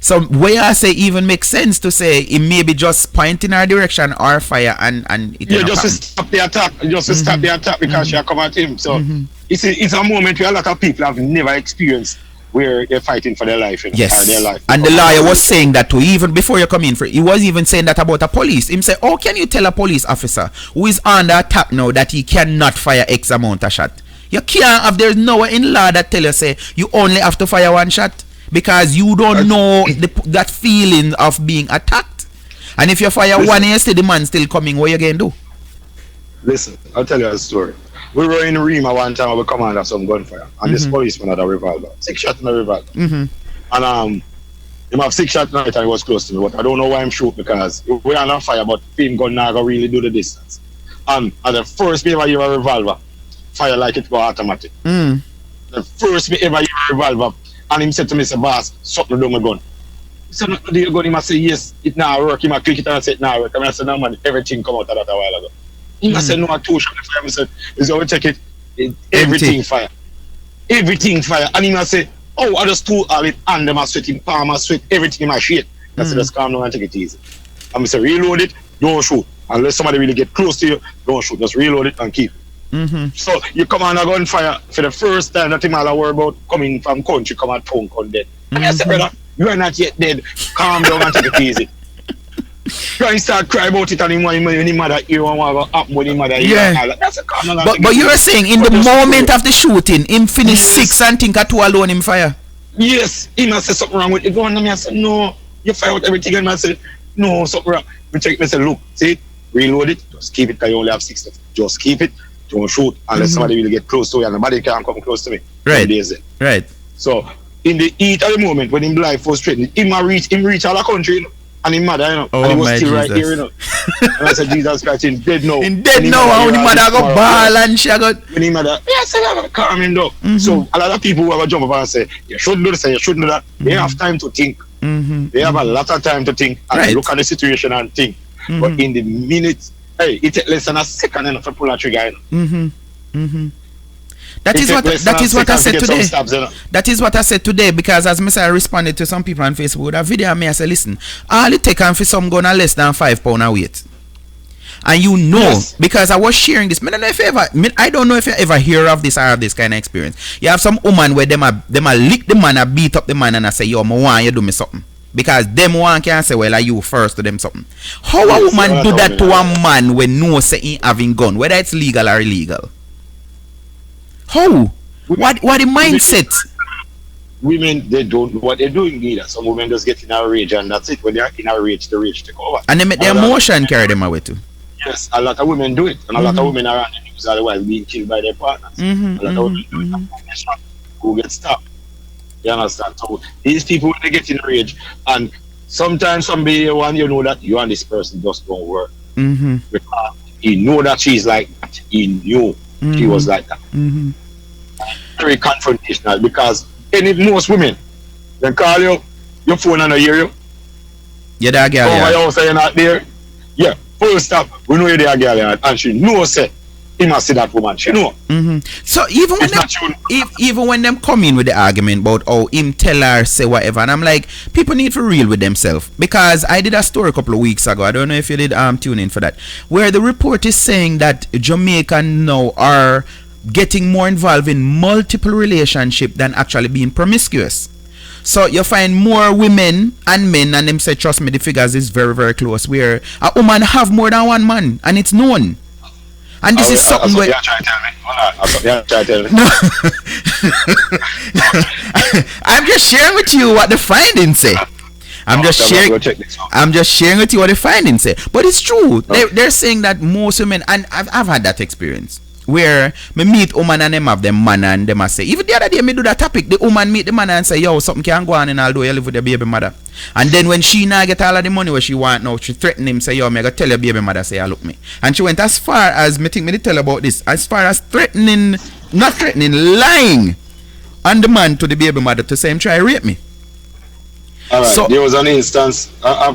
So where I say even makes sense to say it may be just point in her direction or fire and it just to stop the attack. Stop the attack because she come at him. So it's a moment where a lot of people have never experienced where they're fighting for their life, you know, Yes. or their life. And the lawyer was saying that too, even before you come in for he was even saying that about a police. Him say, how can you tell a police officer who is under attack now that he cannot fire X amount of shot? You can't have, there's nowhere in law that tell you say you only have to fire one shot because you don't know that feeling of being attacked. And if you fire one and you see the man still coming, what you gonna do? Listen, I'll tell you a story. We were in Rima one time, we come under some gunfire, and this policeman had a revolver, 6 shots in a revolver. And him have 6 shots in it, and he was close to me, but I don't know why I'm shooting because we are on fire, but him gun not gonna really do the distance. And at the first me ever hear a revolver, fire like it go automatic. The first me ever hear a revolver, and him said to me, say, boss, something do my gun. He said, no, do you gun? He must say, yes, it now work. He must click it and say, it now work. I said, no man, everything come out of that a while ago. He must say, no, 2 shots fire. I said, is how we check it? Everything fire. Everything fire. And he must say, oh, I just do all it, and them are sweating, palm are sweat, everything in my shit. I said, just calm down and take it easy. I'm say, reload it, don't shoot. Unless somebody really get close to you, don't shoot. Just reload it and keep it. So you come on a gunfire for the first time, nothing all I worry about coming from country, come at town, come dead. And I said, brother, you are not yet dead. Calm down and take it easy. Try and start cry about it and him mother hear and what happen when him mother hear. Yeah. That's a calm down. But you were saying in the moment of the shooting, him finish 6 and think at 2 alone him fire. Yes, he must say something wrong with it. Go on to me, I said, no, you fire out everything. And I said, no, something wrong. We check it, I said, look, see, reload it, just keep it because you only have 6 left. Just keep it, don't shoot unless somebody really get close to you and nobody can come close to me. Right. Right. So in the heat of the moment when him life was threatened, him reach all the country, you know, and him mother, you know, Oh, and he was my still right Jesus. here, you know. And I said, Jesus Christ, he's dead now. In dead And him now, mother and the hear mother all go this ball and she got. when him mother, yes, I gotta calm him down. So a lot of people who ever jump up and say, you shouldn't do this and you shouldn't do that, they have time to think. They have a lot of time to think and Right. look at the situation and think. But in the minute, hey, it takes less than a second enough to pull a trigger, you know. That It is take what less than a I second to said get some today. stabs, you know. That is what I said today because as I responded to some people on Facebook with a video, I say, listen, all it take for some gun are less than £5 a weight. And you know, Yes. because I was sharing this. I don't know if you ever hear of this or have this kind of experience. You have some woman where them a lick the man, a beat up the man, and I say, yo, I want you do me something. Because them one can say, well, are you first to them something. How a woman do that to a man when no say he having gun, whether it's legal or illegal? How? What the mindset? Women, they don't know what they're doing either. Some women just get in a rage and that's it. When they're in a rage, the rage take over. And they make their emotion carry them away too. Yes, a lot of women do it. And a lot of women are on the news otherwise being killed by their partners. A lot of women do it who get stopped. You understand? So these people, when they get in a rage, and sometimes somebody want you know that you and this person just don't work. Because he know that she's like that. He knew she was like that. Very confrontational because most women, they call you, your phone and I hear you. Yeah, that girl. Over your house and you're not there. Yeah, full stop. We know you're there, girl, and she knows it. He must see that woman. She know. So even when It's not you. even when them come in with the argument about him tell her say whatever, and I'm like, people need to real with themselves because I did a story a couple of weeks ago. I don't know if you did tune in for that, where the report is saying that Jamaican now are getting more involved in multiple relationship than actually being promiscuous. So you find more women and men, and them say, trust me, the figures is very, very close, where a woman have more than one man, and it's known. And this is something where... That's what you're trying to tell me. Hold on. That's what you're trying to tell me. No. I'm just sharing with you what the findings say. I'm just sharing with you what the findings say. But it's true. They're saying that most women, and I've had that experience, where me meet woman and them have them man and them I say, even the other day me do that topic, the woman meet the man and say, yo, something can go on and although you live with your baby mother. And then when she now get all of the money where she want now, she threaten him, say, yo, me go tell your baby mother, say, look me. And she went as far as, me think me did tell about this, as far as lying on the man to the baby mother to say him try rape me. All right. So- There was an instance I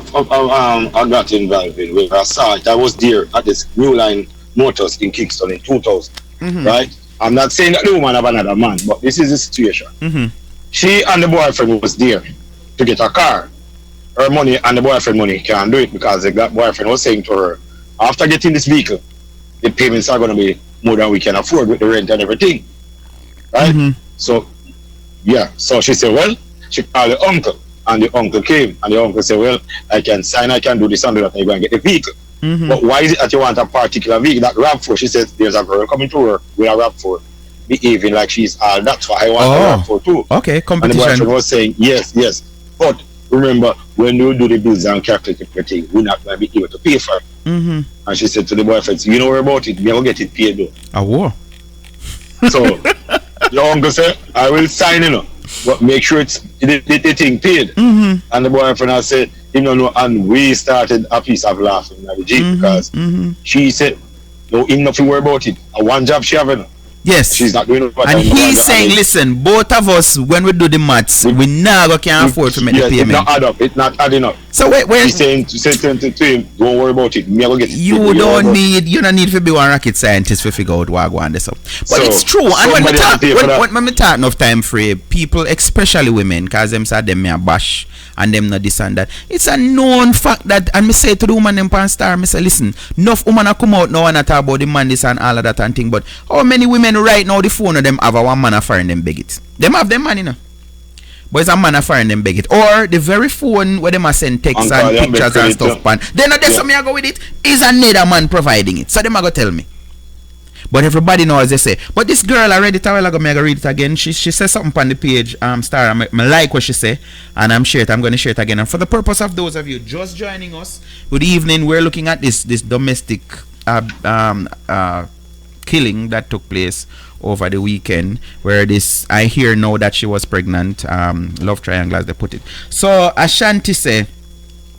got involved in where I saw it. I was there at this New Line Motors in Kingston in 2000. Right? I'm not saying that the woman have another man, but this is the situation. She and the boyfriend was there to get a car. Her money and the boyfriend money can't do it because the boyfriend was saying to her, after getting this vehicle, the payments are going to be more than we can afford with the rent and everything. Right? So Yeah. So she said, well, she called the uncle, and the uncle came, and the uncle said, well, I can sign, I can do this and do that, and you go and get the vehicle. But why is it that you want a particular vehicle that RAV4? She says, there's a girl coming to work with a RAV4, behaving like she's all that's why I want a RAV4 too. Okay, competition. And the boyfriend was saying, yes. But remember, when you do the bills and calculate everything, we're not going to be able to pay for it. And she said to the boyfriend, you know about it, we'll get it paid though. So the uncle said, I will sign it, but make sure it's the thing paid. And the boyfriend has said, you know, and we started a piece of laughing at the Jeep because she said, no, him nothing worry about it. A one job she having. Yes. She's not doing it. And he's saying, listen, both of us, when we do the maths, we never can afford to make the payment. It's not add up. It's not adding up. So wait. He's saying to him, don't worry about it. Me I go get it. You don't need to be one rocket scientist to figure out what go on this up. But so, it's true. And when we talk enough time free, people, especially women, because them say them may bash and them not this and that. It's a known fact that, and me say to the woman them pan star, me say, listen, enough woman come out now and talk about the man this and all of that and thing, but how many women right now the phone of them have a one man foreign them beg it? Them have them man, you know. But it's a man foreign them beg it. Or the very phone where them a send texts and pictures and stuff, and then not just me I go with it, is another man providing it. So them a go tell me. But everybody knows, they say. But this girl, I read it a while ago, I go read it again. She says something on the page, Star. I like what she say, and I'm going to share it again. And for the purpose of those of you just joining us, good evening. We're looking at this domestic killing that took place over the weekend, where this, I hear now that she was pregnant. Love triangle, as they put it. So Ashanti say,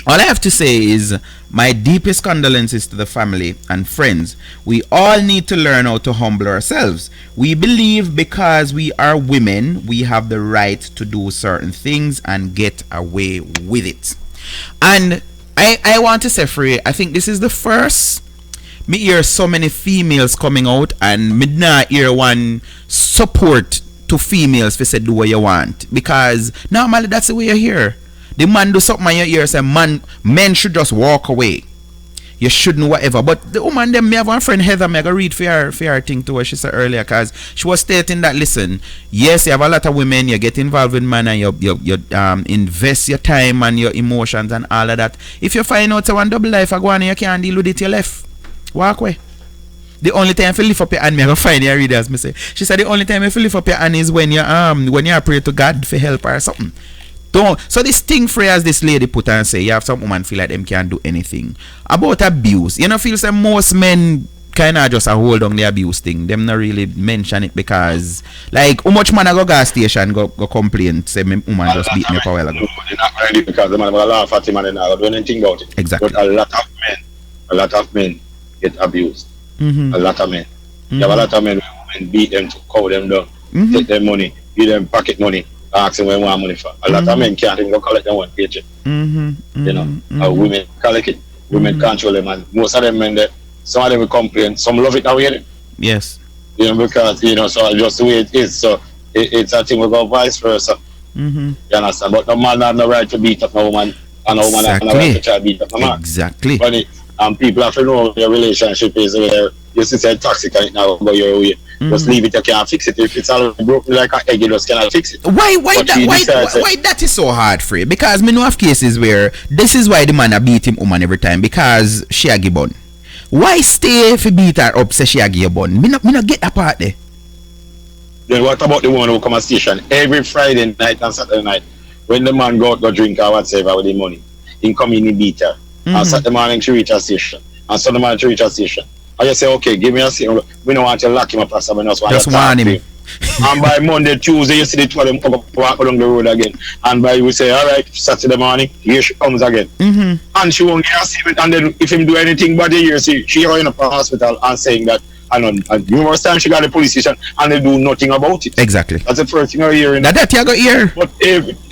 all I have to say is my deepest condolences to the family and friends. We all need to learn how to humble ourselves. We believe because we are women, we have the right to do certain things and get away with it. And I want to say, Free, I think this is the first me hear so many females coming out, and me not hear one support to females for say do what you want, because normally that's the way you hear. The man do something in your ear, say men should just walk away. You shouldn't whatever. But the woman them, me have one friend Heather, me I go read for her thing to what she said earlier, because she was stating that, listen, yes, you have a lot of women, you get involved with man and you invest your time and your emotions and all of that. If you find out one double life I go on and you can't deal with it, you left. Walk away. The only time you lift up your hand, me I go find your readers, me say. She said the only time you lift up your hand is when you pray to God for help or something. Don't. So this thing free as this lady put and say, you have some woman feel like them can't do anything about abuse. You know, feel like most men kind of just hold on the abuse thing. Them not really mention it because, like, how much man I go gas station go complain, say my woman just beat me up a while ago. They're not really, because the man will laugh at him and they're not doing anything about it. Exactly. But a lot of men get abused. A lot of men. You have a lot of men who beat them to cow them down, take their money, give them pocket money. Ask them when want money for. A lot of men can't even go collect them one paycheck. You know, women collect it. Women control them, and most of them men, some of them will complain. Some love it that way. Yes. You know, because so just the way it is. So it's a thing we go vice versa. You understand? But no man have no right to beat up no woman, and no woman have no right to try to beat up no man. Exactly. But people have to know your relationship is where you say toxic and it now go your way. Just leave it, you can't fix it. If it's all broken like an egg, you just cannot fix it. Why that is so hard for you? Because me know of cases where this is why the man a beat him woman every time, because she a give bun. Why stay if you beat her up say she a give bun? Me not get that part there. Then what about the one who come to station every Friday night and Saturday night when the man go out go drink or whatever with the money? He come in, he beat her. And Saturday morning she reach a station. And Sunday morning she reach a station. I just say, okay, give me a seat. We don't want to lock him up or something else. Just warn him. And by Monday, Tuesday, you see the two of them come up, walk along the road again. And by we say, all right, Saturday morning, here she comes again. And she won't get a seat. And then if him do anything bad here, she going up to the hospital and saying that, and numerous times she got the police station and they do nothing about it. Exactly. That's the first thing I hear. That you got here. But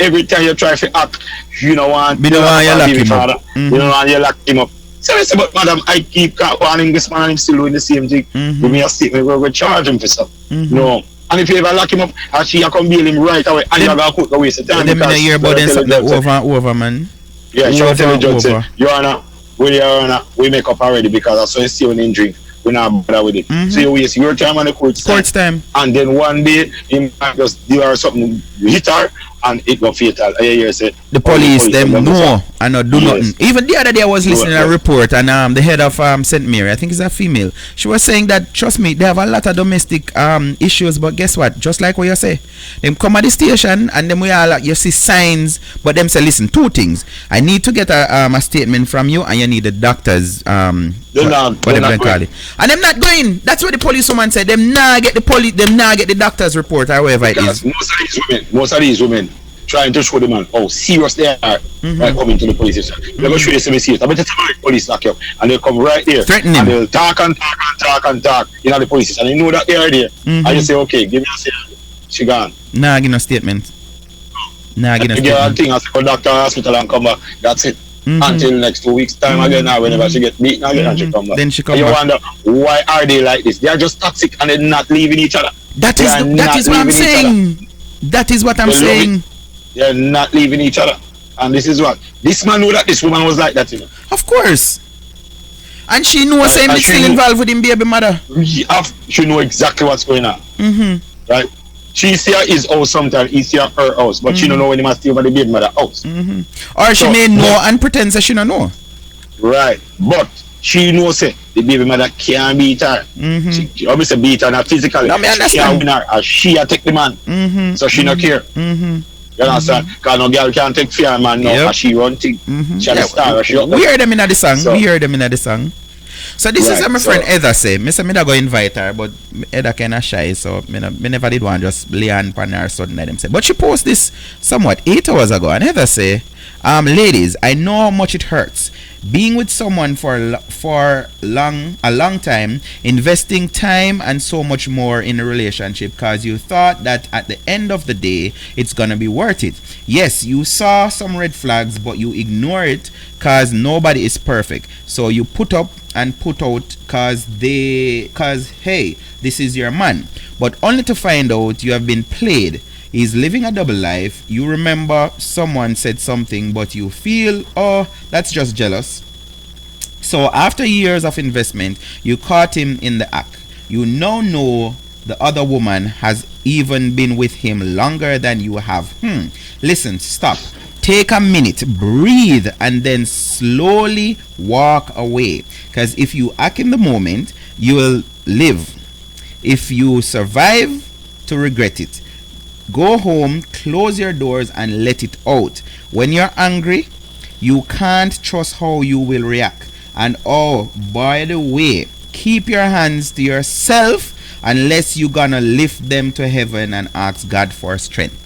every time you try to act, you don't want you lock him up. You don't want you lock him up. So I said, but madam, I keep warning this man and him still doing the same thing. Give me a statement where we charge him for something. No. And if you ever lock him up, and she can bail him right away, and you're going to waste the time. Them in a year about them over, man. Yeah, she will tell the judge, say, Your Honor, we make up already because I saw you still in drink. we're not bother with it. So you waste your time on the court's time. And then one day, he might just do her something, hit her, and it got fatal. I say, the police them know and not do nothing. Even the other day I was listening to a report, and the head of St. Mary, I think it's a female, she was saying that, trust me, they have a lot of domestic issues, but guess what? Just like what you say, them come at the station and them we all you see signs, but them say, listen, two things. I need to get a statement from you, and you need the doctor's they're not going. And them not going. That's what the police woman said. Them not get the doctor's report or whatever it is. Most of these women trying to show the man how serious they are by coming to the police station. They're going to show you some serious. I bet you tell the police lock you up, and they'll come right here. Threaten and him. they'll talk in the police station. And you know that they are there. And you say, okay, give me a statement. She gone. Nah, give no statement. Nah, give no statement. You get a thing as a doctor hospital and come back. That's it. Until next 2 weeks time again now, whenever she get beaten again and she come back. Then she come and you back. wonder, why are they like this? They are just toxic and they're not leaving each other. That is what I'm saying. That is what I'm saying. They're not leaving each other. And this is what this man knew that this woman was like that, you know. Of course. And she knows saying it's still involved with him baby mother. She know exactly what's going on. Right? She see her his house sometimes, he see her house, but she don't know when he must stay over the baby mother house. Or she may know and pretends that she don't know. Right. But she knows say the baby mother can't beat her. She obviously beat her not physically. No, me understand. She can't win her as she take the man. So she not care. You understand? Because no girl can't take fear man now as she run thing. She had a star. We hear them in the song. So, we hear them in the song. So this is what my friend Heather say. Me say me da go invite her, but Heather kinda shy, so me never did want just lay on pan her sudden like them say. But she posted this somewhat 8 hours ago, and Heather say, ladies, I know how much it hurts being with someone for a long time, investing time and so much more in a relationship because you thought that at the end of the day it's gonna be worth it. Yes, you saw some red flags, but you ignore it because nobody is perfect. So you put up and put out cause hey, this is your man, but only to find out you have been played. He's living a double life. You remember someone said something, but you feel, oh, that's just jealous. So after years of investment, you caught him in the act. You now know the other woman has even been with him longer than you have. Listen, stop. Take a minute, breathe, and then slowly walk away. Because if you act in the moment, you will live. If you survive to regret it, go home, close your doors, and let it out. When you're angry, you can't trust how you will react. And oh, by the way, keep your hands to yourself unless you're gonna lift them to heaven and ask God for strength.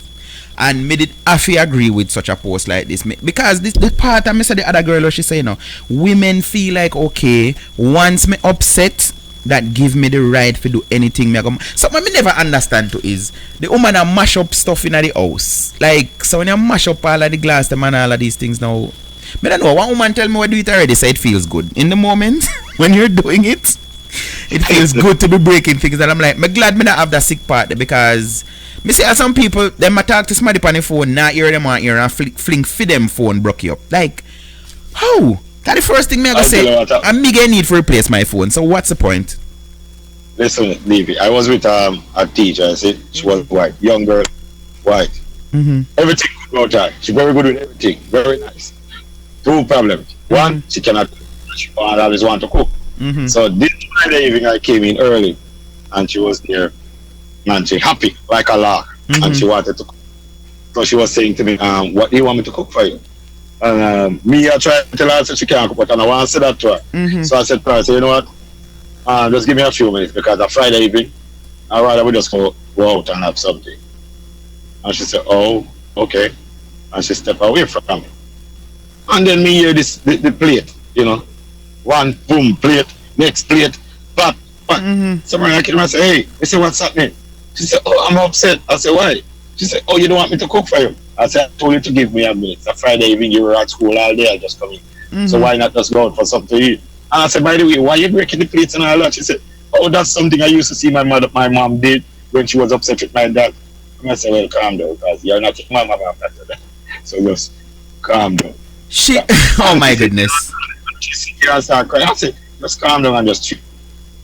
And me did Afi agree with such a post like this, because this the part I said the other girl she say, you know, women feel like, okay, once me upset, that give me the right to do anything. Something me never understand to is the woman that mash up stuff in the house. Like, so when you mash up all of the glass, them and all of these things now, I don't know, one woman tell me what do it already, so it feels good. In the moment, when you're doing it, it feels good to be breaking things. And I'm like, I'm glad me not have that sick part because me see some people, them might talk to somebody on the phone, not hear them on ear and fling for them phone broke you up. Like, how? That's the first thing me I say. I'm me get need to replace my phone. So what's the point? Listen, Davey, I was with a teacher. I said she was white, young girl, white. Everything good about her. She's very good with everything. Very nice. Two problems. One, she cannot. She always want to cook. So this Friday evening I came in early, and she was there, and she happy like a lark, and she wanted to cook. So she was saying to me, "What do you want me to cook for you?" And me, I tried to tell her that she can't cook, but I don't want to say that to her. So I said to her, you know what? Just give me a few minutes because a Friday evening, I'd rather we just go out and have something. And she said, oh, okay. And she stepped away from me. And then me hear this, the plate, you know. One, boom, plate, next plate, pat. Somebody I came and say, hey, I said, what's happening? She said, oh, I'm upset. I said, why? She said, oh, you don't want me to cook for you? I said, I told you to give me a minute. It's a Friday evening, you were at school all day, I just come in. So why not just go out for something to eat? And I said, by the way, why are you breaking the plates and all that? She said, oh, that's something I used to see my mom did when she was upset with my dad. And I said, well, calm down, because you're not your mom after that. So just calm down. Oh my goodness. She sit here and start crying. I said, just calm down and just chill.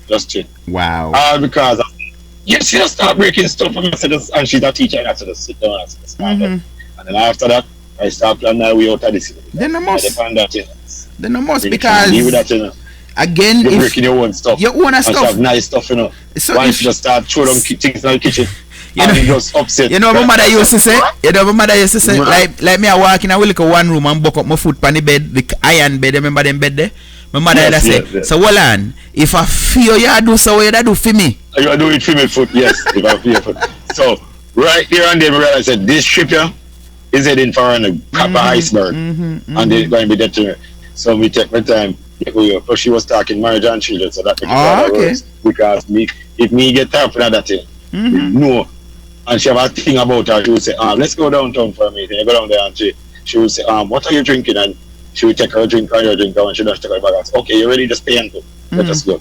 Just check. Wow. Because yes, she just start breaking stuff and and she's a teacher and I said just sit down and stand up. And then after that I start planning my way out of this. Then I must. Then I must, You because deal with that, you know. again, You're if breaking your own stuff. your own and she stuff. have nice stuff, you know. So Why if- she just start throwing down things in the kitchen? You And know- you just upset. You know what my mother used to say? You know what my mother used to say? Mhm. Like me I walk in a look at one room and buck up my foot on the bed, the iron bed, remember them bed there? My mother Yes, had say, yes, yes. so hold on, if I feel you do so what you do for me. You do it for me foot, yes. If I feel foot. So right there and then we realized that this ship here is heading for a copper iceberg. And they're going to be dead to me. So we take my time. Because she was talking marriage and children, so that makes it okay. worse. Because if me get time for that thing, no. And she have a thing about her, she would say, let's go downtown for a meeting. You go down there and she would say, what are you drinking? And she would take her drink and your drink and she just take her bag and say, okay, you ready? Just pay and go. Let us go.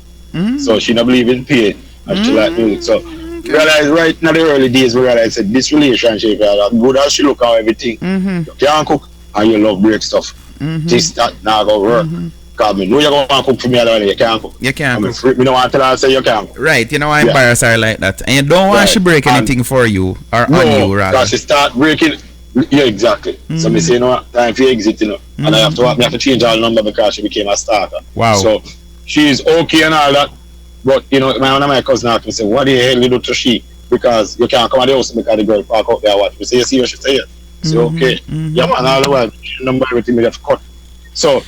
So she don't believe in pay and she like music. So realize right in the early days we realized that this relationship, good as she look and everything, you can't cook and you love break stuff. This that now go work. Because me know you're going to cook for me alone, you can't cook. You can't I mean, cook. me don't want to tell her say you can't cook. Right, you know I embarrass her like that. And you don't want Right. she break And- anything for you or No, on you rather. because she start breaking. Yeah, exactly. So me say, you know what, time for exit, you know. And I have to change her number because she became a starter. Wow. So she's okay and all that. But, you know, one of my cousin asked me, say, what the hell you do to she? Because you can't come at the house because the girl park out there watch. We say, you see what she say? Say, okay. Yeah, man, all the while, number everything we have cut. So,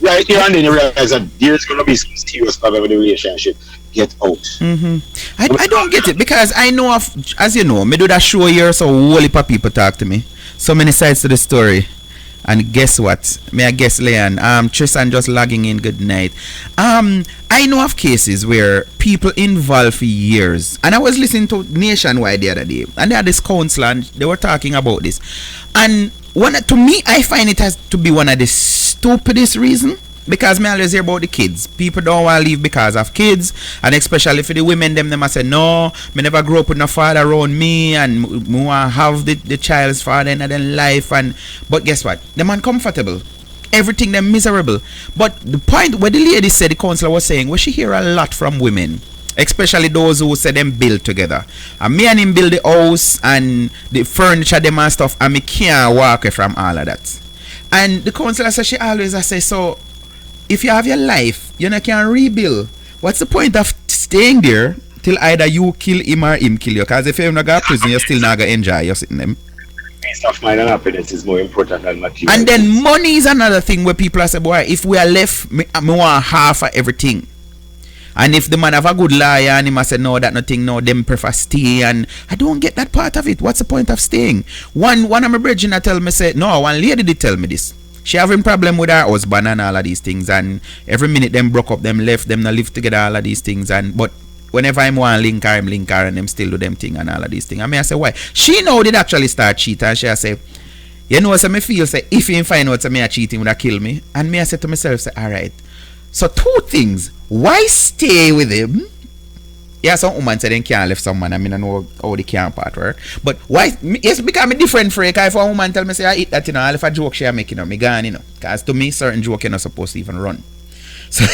right here and then you realize that there's going to be some serious problem with the relationship. Get out. I don't get it because I know of, as you know, me do that show here, so whole heap of people talk to me. So many sides to the story. And guess what? May I guess, Leon? Tristan just logging in. Good night. I know of cases where people involved for years, and I was listening to Nationwide the other day, and they had this council, and they were talking about this. And to me, I find it has to be one of the stupidest reasons. Because me always hear about the kids. People don't want to leave because of kids. And especially for the women, them I say, no, me never grew up with no father around me. And me want to have the child's father in their life. But guess what? The man comfortable. Everything them miserable. But the point where the lady said, the counselor was saying, well, she hear a lot from women. Especially those who say them build together. And me and him build the house and the furniture, them and stuff. And me can't walk away from all of that. And the counselor said, she always say, so... if you have your life, you know, can rebuild. What's the point of staying there till either you kill him or him kill you? Because if you're not going to prison, you're still not going to enjoy your sitting them. Peace of mind and happiness is more important than material. And then money is another thing where people are saying, boy, if we are left, me want half of everything. And if the man have a good lawyer and he must say, no, that nothing, no, them prefer stay. And I don't get that part of it. What's the point of staying? One of my brethren tell me, say, no, one lady did tell me this. She having problem with her husband and all of these things, and every minute them broke up, them left, them not live together, all of these things. And but whenever I'm want link her, and them still do them thing and all of these things. I mean, I say, why? She know did actually start cheating, and she say, you know, so me feel say if he find out me are cheating, would kill me. And me I said to myself, say, all right. So two things. Why stay with him? Yeah, some woman say they can't left someone. I mean, I know how the can't part work. But why? It's become a different freak. If a woman tell me, say, I eat that, you know, all if a joke she make, you know, me gone, you know. Because to me, certain joke you're not supposed to even run. So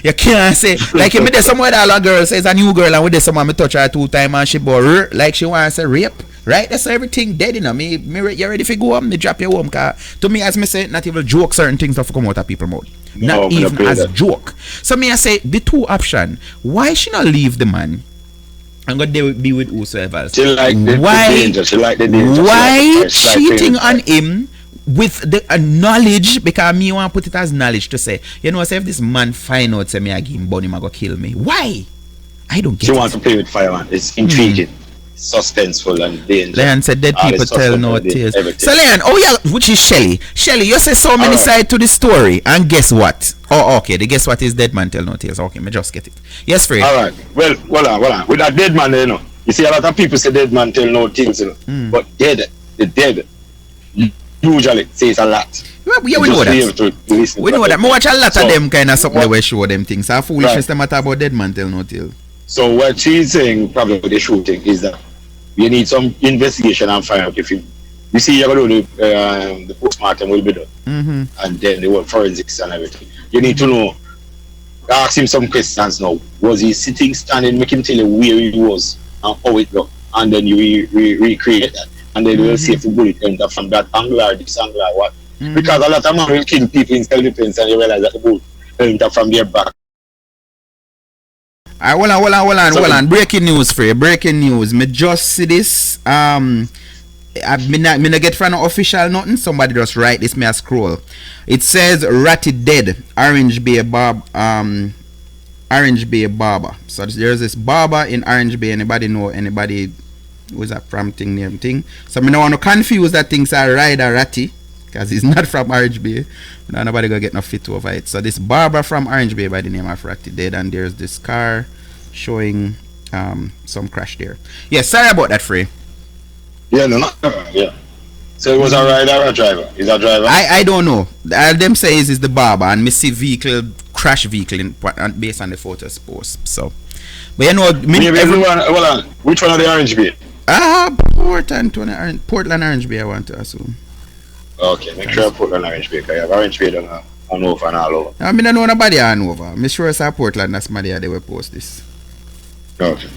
you can't say, like, if me there somewhere that a girl says a new girl and with there someone me touch her 2 times and she bore, like she wants to say rape. Right? That's everything dead, you know. Me you ready to go home, me drop you home. Cause to me, as me say, not even joke certain things that come out of people's mouth. No, not even as a joke. So me I say, the two option, why she not leave the man? I'm going to be with whosoever. She like the danger. She like the danger. Why cheating on him with the knowledge? Because me want to put it as knowledge to say, you know, say if this man find out say me I give him bone, him I go kill me. Why? I don't get it. She wants to play with fire, man. It's intriguing, suspenseful and dangerous. Leon said dead people tell no tales. So Leon, oh yeah, which is Shelly. Shelly, you say so many sides to the story, and guess what? Oh, okay, the guess what is dead man tell no tales. Okay, me just get it. Yes, Fred. Alright, well, hold on. With that dead man, you know, you see a lot of people say dead man tell no tales, you know. But the dead usually says a lot. Yeah, we know that. We know that. Me watch a lot of them kind of something where show them things. So foolishness them talk about dead man tell no tale. So what she's saying probably with the shooting is that you need some investigation and find out if you see you're going to do the postmortem will be done, and then the forensics and everything. You need to know ask him some questions now. Was he sitting, standing, make him tell you where he was and how it looked, and then you recreate that, and then we'll see if the bullet enter from that angle or this angle or what. Because a lot of men will kill people in self-defense and you realize that the bullet enter from their back. Hold on. Breaking news for you. Breaking news. Me just see this. Me not get from no official nothing. Somebody just write this. Me a scroll. It says Ratty dead. Orange Bay barber. So there's this barber in Orange Bay. Anybody know? Anybody who's that from name thing? So me don't want to confuse that things are Ryder Ratty, because he's not from Orange Bay. Now nobody gonna get no fit over it. So this barber from Orange Bay by the name of Ratty dead, and there's this car showing some crash there. Yeah, sorry about that, Frey. Yeah, no. Yeah. So it was a rider or a driver? Is a driver? I don't know. All them say is the barber, and me see crash vehicle based on the photos post. So, but you know, everyone. Which one of the Orange Bay? Portland Orange Bay. I want to assume. Okay, make sure Portland Orange Bay. Because you have Orange Bay on over and all over. I mean, I don't know nobody on over. I'm sure it's a Portland. That's somebody they will post this. Okay.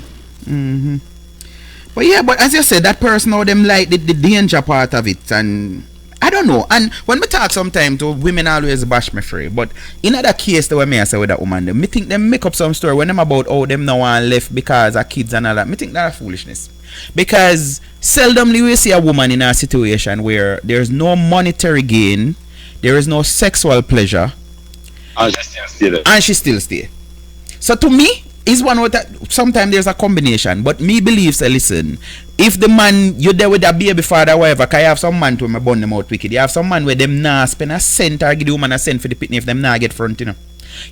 But yeah, but as you said, that person now them like the danger part of it, and I don't know. And when we talk sometimes to women, always bash me free. But in other case, the way me I say with that woman, me think them make up some story when them about how them now want left because of kids and all that. Me think that's foolishness. Because seldomly we see a woman in a situation where there's no monetary gain, there is no sexual pleasure, and she still stay there. And she still stay. So to me, is one with that. Sometimes there's a combination, but me believes, listen, if the man you there with a baby father or whatever, cause you have some man to me burn them out wicked. You have some man where them nah spend a cent or give the woman a cent for the pitney if them nah get front, you know.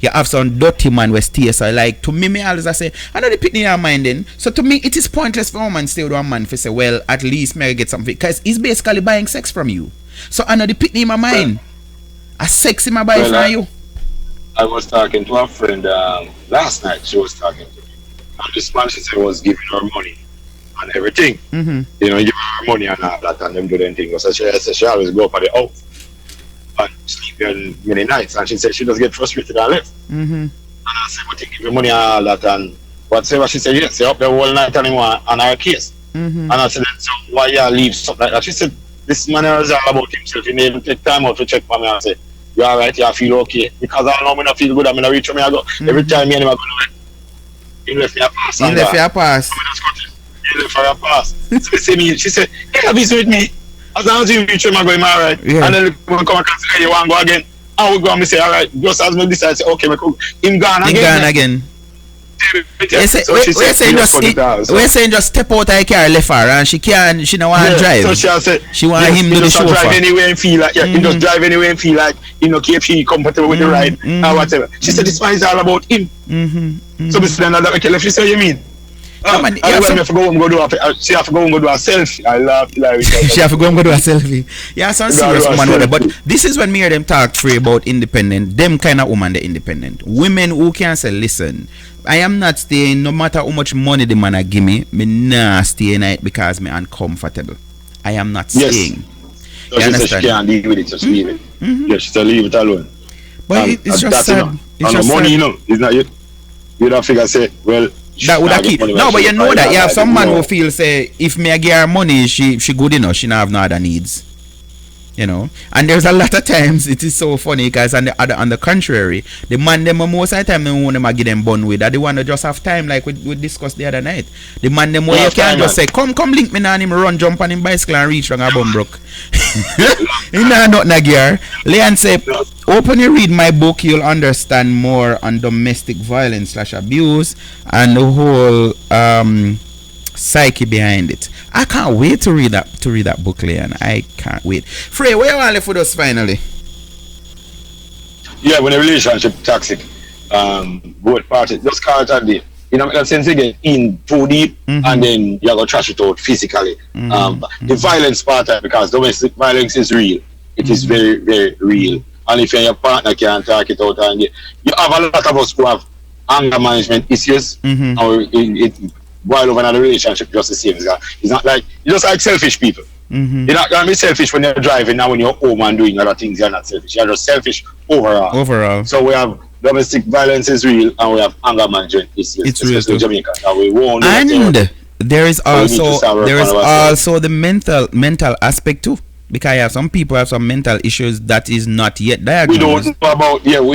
You have some dirty man where stay. So like to me always I say, I know the pitney are minding. So to me it is pointless for a woman stay with one man for say, well, at least may I get something, because he's basically buying sex from you. So I know the pitney in my mind. A sex in my buy from you. I was talking to a friend last night. She was talking to me, and this man, she said, was giving her money and everything. You know, give her money and all that, and them do them things. So she always go up at the house and sleep there many nights. And she said she just get frustrated and left. And I said, but you give her money and all that and whatever. She said, yes, she up the whole night anymore on her case. And I said, so why you leave something like that? She said, this man is all about himself. He didn't even take time out to check for me and say, you alright, you feel okay. Because I know I don't feel good, I'm going to reach where I go. Every time me and him are going to he left me a pass. He left you a pass. He left her a pass. So she said, hey, visit with me. As long as you reach where I'm going, alright. Yeah. And then when we come and consider you want to go again, I will go and say, alright. Just as me decide, say, okay, him gone again. We're saying just step out of the car, left her, and she don't want to drive. So she want him to do the chauffeur. Drive anywhere and feel like, he just drive anywhere and feel like, keep he comfortable with the ride or whatever. She said this man is all about him. So we said that okay, she said, you mean? She have to go home and go do a selfie. I laugh. She have to go and go do a selfie. Yeah, some serious woman with it. But this is when me and them talk free about independent. Them kind of woman, the independent. Women who can say, listen, I am not staying no matter how much money the man give me nah stay night because me uncomfortable. I am not staying. So she said she can't deal with it, just leave it. Yeah, she said leave it alone. But it's just sad. It's just money, you know. It's not you. You don't figure say, well, that would have keep. No, but you know that you have some man who feel say if me give her money, she good enough. She not have no other needs. You know, and there's a lot of times it is so funny because on the contrary, the man them most of the time they want them give them bun with that. They want to just have time like we discussed the other night. The man them you can't just say come link me now and him run jump on him bicycle and reach from a bum broke. You know not Nagiar. Leon say open you read my book you'll understand more on domestic violence / abuse and the whole psyche behind it. I can't wait to read that book, Leon. I can't wait. Frey, where you want to left with us finally? Yeah, when a relationship toxic, both parties just call it a day. You know, that sense you get in too deep and then you go trash it out physically. The violence part of it, because domestic violence is real. It is very, very real. And if your partner can't talk it out and you have a lot of us who have anger management issues or it while over in a relationship just the same. It's not like you're just like selfish people. You're not gonna be selfish when you're driving. Now when you're home and doing other things, you're not selfish. You're just selfish overall. So we have domestic violence is real, and we have anger management issues. It's real too. Jamaica. And we won't And there is also the mental aspect too. Because some people have some mental issues that is not yet diagnosed. We don't know about and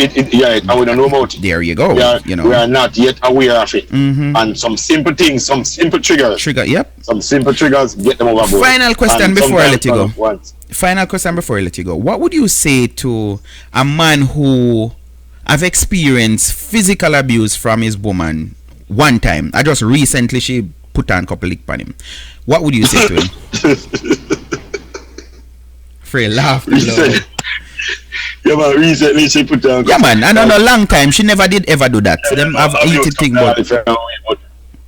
we don't know about it. There you go. We are not yet aware of it. And some simple things, some simple triggers. Yep. Some simple triggers, get them overboard. Final question before I let you go. Final question before I let you go. What would you say to a man who have experienced physical abuse from his woman one time? I just recently she put on a couple lick on him. What would you say to him? Free laugh. Yeah, man, recently she put on. Yeah, man, and on a long time she never did ever do that. Them have eaten thing, but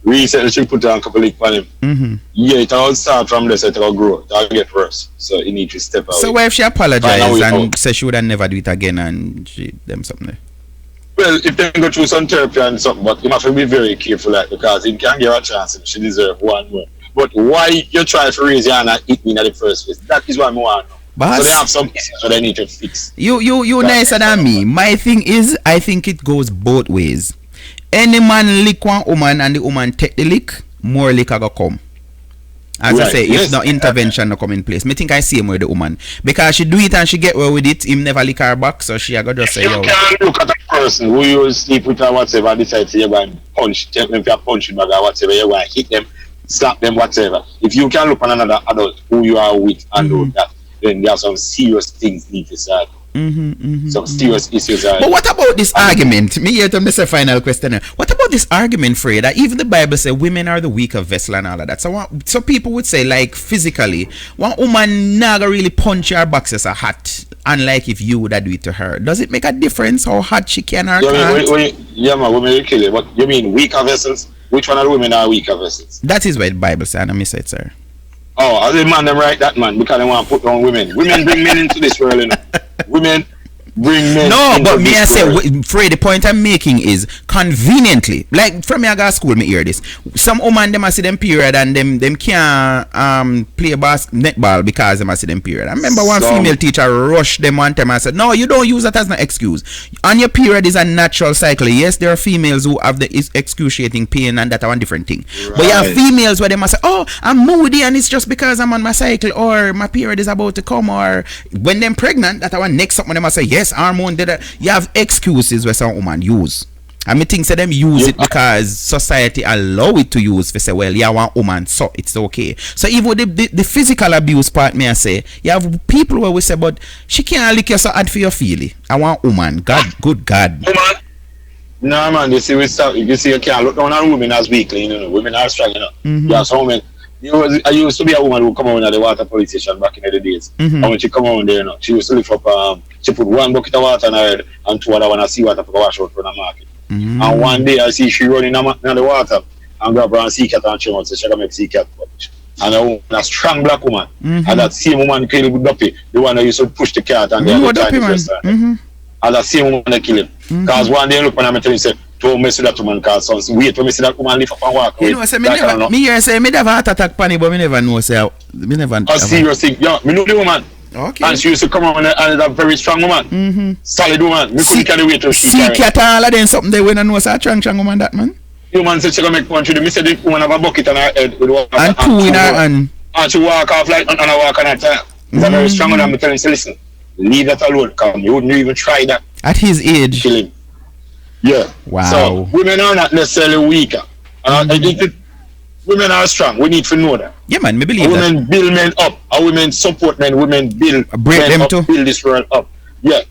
recently she put on a couple lick on him. Yeah, it all start from this, it all grow, it all get worse. So you need to step away. So what if she apologized and said she would never do it again and she them something? Well, if they go through some therapy and something, but you have to be very careful, like, because he can't give her a chance and she deserves one more. But why you try to raise your hand and hit me in the first place? That is what I want to know. So they have some issues that they need to fix. You nicer than me. My thing is, I think it goes both ways. Any man lick one woman and the woman take the lick, more lick are gonna come. As I say, if no intervention no come in place, me think I see him with the woman because she do it and she get away with it. Him never lick her back, so she go just say, you can't look at a person who you sleep with or whatever and decide to go and punch them if you're punching bag or whatever, you go and hit them, slap them, whatever. If you can look on another adult who you are with and do that, then there are some serious things need to start. Some serious issues. But what about this argument? Me here to say final question. What about this argument, Fred, that even the Bible says women are the weaker vessel and all of that? So people would say, like, physically, one woman naga really punch her box as a hat, unlike if you would do it to her. Does it make a difference how hot she can or can't? Yeah, man, women will kill it. But you mean weaker vessels? Which one of the women are weaker vessels? That is what the Bible says, and I miss it, sir. Oh, as a man, them right that man because they want to put down women. Women bring men into this world, you know. Women bring men. No, into but me I this say, world. Fred, the point I'm making is conveniently. Like from me, I go school, me hear this. Some woman them I see them period and them can't play netball because them I see them period. I remember one female teacher rushed them one time and said, "No, you don't use that as an excuse. On your period is a natural cycle. Yes, there are females who have the excruciating pain and that are one different thing. Right. But you have females where they must say, oh, I'm moody and it's just because I'm on my cycle or my period is about to come or when they're pregnant, that I want next something they must say, yes, hormone did it. You have excuses where some woman use. I mean, things them use it because society allow it to use. They say, well, you want woman, so it's okay. So even the physical abuse part, may I say, you have people where we say, but she can't lick you so hard for your feeling. I want woman. God, good God. Woman. No, man, you see, you can't look down on women as weakly, you know. Women are strong, you know. Yeah, some women. I used to be a woman who come on at the water police station back in the days. And when she come on there, you know, she used to lift up, she put one bucket of water in her head and two other one of seawater for wash out from the market. And one day I see she running in the water and grab her and sea cat and she wants to she make sea cat punch. And a strong black woman. And that same woman killed with Duppy, the one that used to push the cat and they Duppy, man. And that same woman that killed him. Because one day look when I'm telling you, say, don't mess with that woman, because sons wait when me see that woman lift up and walk away. You know, say, me here say, me never heart attack panic, but me never know, say, me never. A serious thing, yeah, me know the woman. Okay. And she used to come on and a very strong woman. Solid woman. Me couldn't carry weight to she carry. See, all of them something they when I know, say, a strong woman, that man. The woman said she gonna make punch with me said the woman have a bucket on her head with water. And two in her hand. And she walk off like, and I walk on her time. It's a very strong one, I'm telling you, listen, leave that alone, come. You wouldn't even try that. At his age. Kill him. Yeah. Wow. So women are not necessarily weaker. I think that women are strong. We need to know that. Yeah, man, me believe that. Women build men up. Our women support men. Women build break men them up, too. build this world up. Yeah.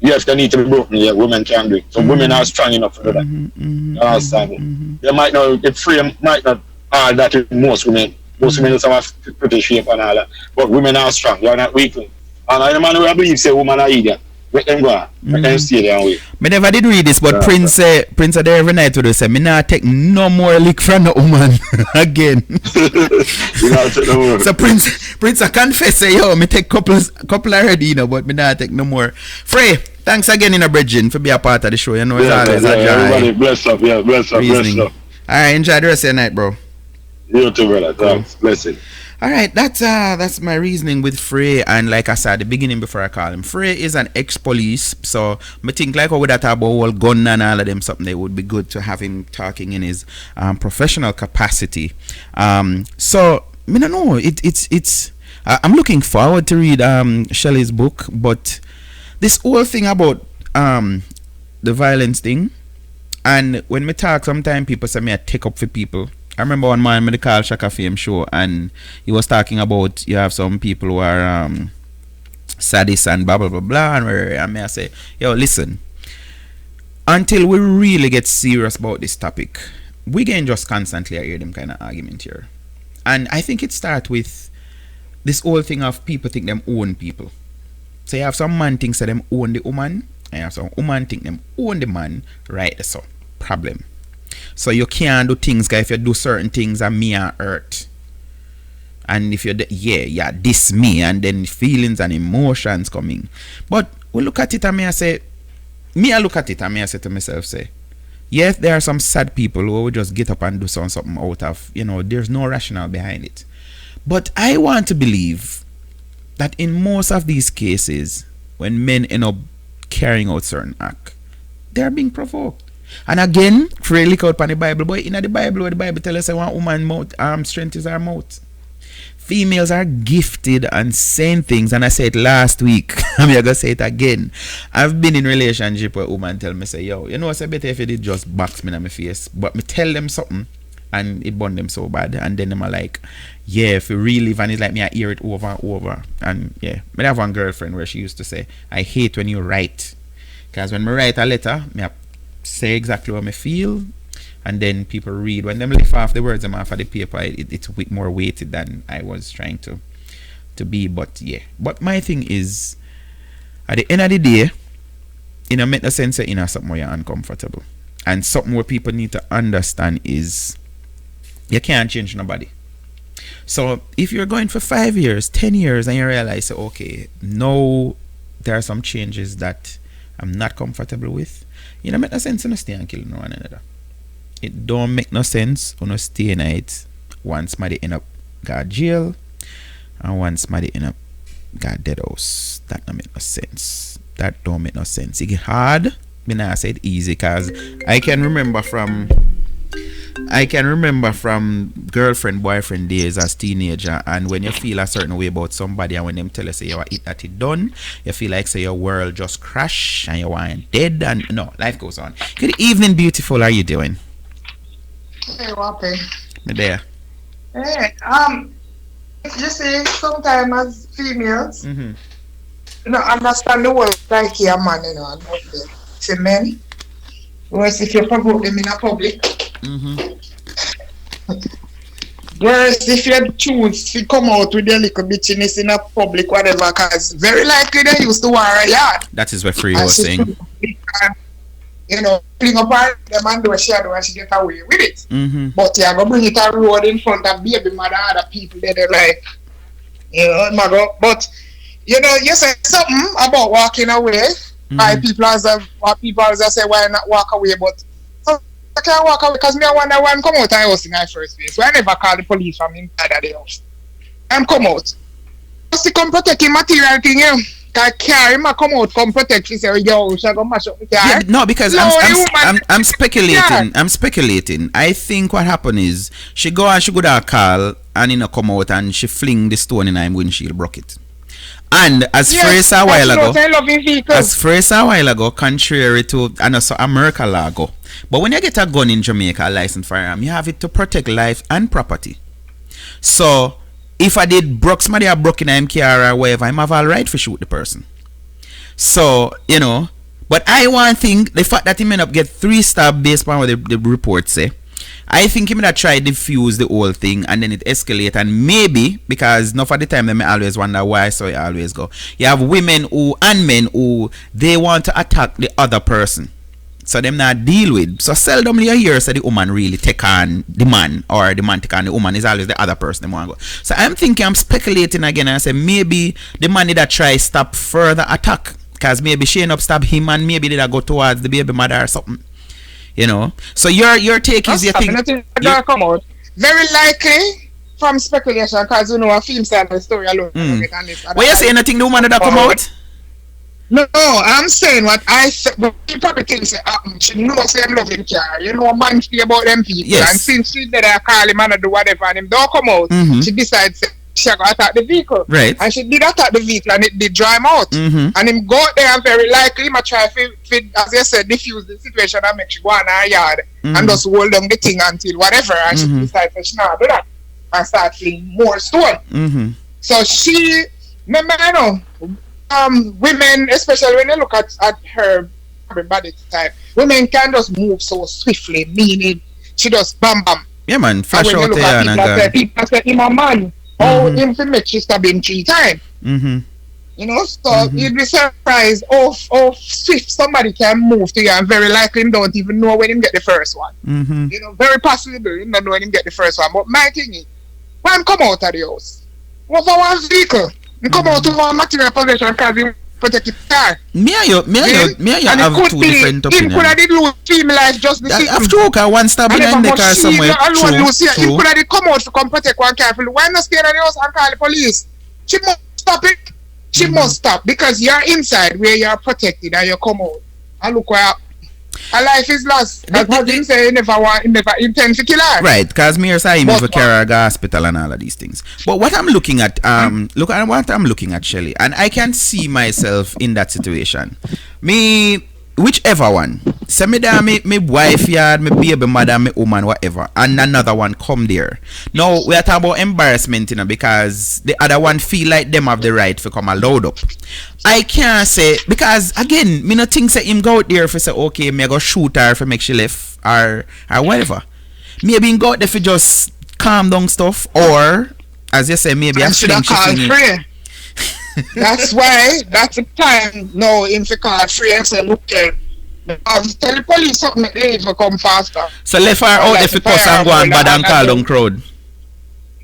Yes, they need to be broken. Yeah, women can do it. So women are strong enough to do that. You understand? They might not, the frame might not all that with most women. Most women also have pretty shape and all that. But women are strong. They are not weak. And the man who I believe say women are idiot. Let them go. Let them stay there and wait. Me never did read this, but Prince are there every night to do say, me not take no more lick from the woman again. You not take no more. So Prince I confess say, yo, me take couple already, you know, but me not take no more. Frey, thanks again in a bridging for be a part of the show. You know, it's always a joy. Everybody bless up, bless up. Alright, enjoy the rest of your night, bro. You too, brother. Thanks. Blessing. All right, that's my reasoning with Frey, and like I said at the beginning before I call him, Frey is an ex-police, so I think like how we that about all gun and all of them something, it would be good to have him talking in his professional capacity. So I don't know, it's I'm looking forward to read Shelley's book, but this whole thing about the violence thing, and when me talk, sometimes people say me I take up for people. I remember one man me call Shaka Fame show, and he was talking about you have some people who are sadists and blah blah blah blah, and me I say, yo, listen, until we really get serious about this topic, we can just constantly hear them kind of argument here. And I think it starts with this whole thing of people think them own people. So you have some man thinks that them own the woman, and you have some woman think them own the man, right? So problem. So you can't do things, guys. If you do certain things, and me are hurt. And if you diss me, and then feelings and emotions coming. But we look at it and I say to myself, say, yes, there are some sad people who will just get up and do something out of, there's no rationale behind it. But I want to believe that in most of these cases, when men end up carrying out certain acts, they're being provoked. And again, Frey look out on the Bible, boy, in the Bible, where the Bible tells us one woman mouth, strength is her mouth. Females are gifted and saying things, and I said it last week, I'm gonna say it again. I've been in relationship where woman tell me, say, yo, it's better if you did just box me in my face, but me tell them something, and it burn them so bad, and then them are like, yeah, if you really live, and it's like me, I hear it over and over. And yeah, I have one girlfriend where she used to say, I hate when you write, because when I write a letter, I say exactly what I feel, and then people read. When them lift off the words them off of the paper, it's more weighted than I was trying to be. But yeah, but my thing is, at the end of the day, it make no sense in something where you're uncomfortable, and something where people need to understand is you can't change nobody. So if you're going for 5 years, 10 years, and you realize, okay, now there are some changes that I'm not comfortable with, make no sense to stay and kill no one another. It don't make no sense to stay in it once somebody end up got jail and once somebody end up got dead house. That don't make no sense. That don't make no sense. It get hard. Me nah say it easy, cause I can remember from girlfriend boyfriend days as teenager, and when you feel a certain way about somebody and when them tell you say you are it that it done, you feel like say your world just crash and you are dead, and no, life goes on. Good evening, beautiful. How are you doing? Hey, Wappy. Me there. Hey, you see, sometimes as females, understand the world like you're a man, and see men. Whereas if you provoke them in a public. Whereas if you choose to come out with your little bitchiness in a public, whatever, because very likely they used to wear a yard. That is what Free was saying. Bring up them and do a shadow and she get away with it. But you're going to bring it a road in front of baby mother and other people that they're like, but you say something about walking away. Why people as say why not walk away, but I can't walk away because I wonder why I'm come out of the house in the first place. So I never call the police from inside of the house. I'm come out. Just to come protect the material thing, I carry him, I come out, come protect you, say, yo, shall I go mash up the car? Yeah, no, because I'm speculating. I'm speculating. I think what happened is she go and she go to call and come out and she fling the stone in her windshield, broke it. And as phrase a while ago, contrary to America law go, but when you get a gun in Jamaica, a licensed firearm, you have it to protect life and property. So if I did broke somebody a broke in a MKR or whatever, I'm have all right for shoot the person. So but I want to think the fact that he may not get 3 stab based on what the report say. I think he may try to diffuse the whole thing and then it escalate, and maybe because enough of the time they may always wonder why, so you always go. You have women and men who they want to attack the other person, so them not deal with. So seldomly you hear say the woman really take on the man or the man take on the woman. Is always the other person they want to go. So I'm speculating again and I say maybe the man did try stop further attack, because maybe she end up stab him and maybe did go towards the baby mother or something. So your take is you think come out. Very likely from speculation, because you know a film style the story alone. Well, you saying anything the woman that come out? No, I'm saying what I said. People probably think say, she knows them love him car. You know, man feel about them people. Yes. And since she did I call him and do whatever, and him don't come out, she decides she go attack the vehicle. Right. And she did attack the vehicle, and it did draw him out. And him go out there and very likely him try to, as you said, diffuse the situation and make she go on her yard and just hold down the thing until whatever. And she decides that she not do that and start feeling more stone. So she, remember, you know, women, especially when you look at her body type, women can just move so swiftly, meaning she just bam bam. Yeah, man, fresh out there and people say, him a man, him to make she stab him 3 times. You know, so you'd be surprised how swift somebody can move to you, and very likely him don't even know when him get the first one. You know, very possible him don't know when him get the first one. But my thing is, when come out of the house, what for one vehicle? You come out to one material possession because you protect the car. Me and you have two different opinions. Him could have did lose film life just the same. After all, one stab behind the car somewhere. Him could have come out to come protect one car. Why not stay in the house and call the police? She must stop it. She must stop because you're inside where you're protected and you come out. And look where a life is lost. That's what him say he never intend to kill her. Right, because me or say him never carry her to hospital and all of these things. But what I'm looking at, look at what I'm looking at, Shelly, and I can see myself in that situation. Me, whichever one, say me there, me wife yard, me baby mother, me woman, whatever, and another one come there. Now we are talking about embarrassment, you know, because the other one feel like them have the right to come allowed up. I can't say, because again, me not think say him go out there if say okay, me go shoot her for make she left or whatever. Maybe him go out there for just calm down stuff, or as you say, maybe I should have called free. That's why that's the time now him to call free and say look there. Tell the police something they even come faster. So left her out there for cuss and go and bad and call down crowd.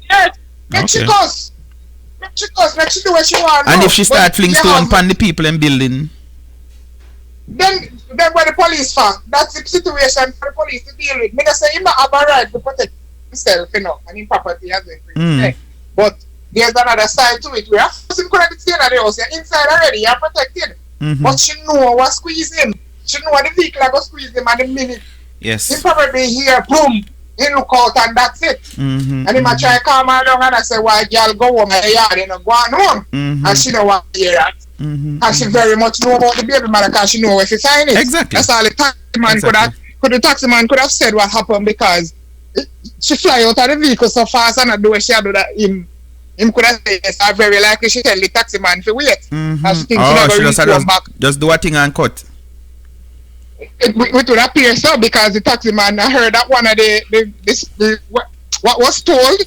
Yes, make she cuss. Make she do what she want. And if she start fling stone upon the people in building, then where the police for? That's the situation for the police to deal with. Me say him not have a right to protect himself, you know, and his property as a but there's another side to it. We have him could have stayed at the house. You're inside already, you're protected. But she know what squeeze him. She know what the vehicle go squeeze him at the minute. Yes. He probably hear boom. He look out and that's it. And he might try to calm her down and I say, why girl go home and yard, you know, go on home. And she don't want to hear that. And she very much know about the baby mother because she know where she sign it. Exactly. That's all the taxi man the taxi man could have said what happened because she fly out of the vehicle so fast and I do what she do that him could have said yes, I very likely she tell the taxi man to wait. And she think she never reach one back. Just do a thing and cut. It would appear so because the taxi man I heard that one of the what was told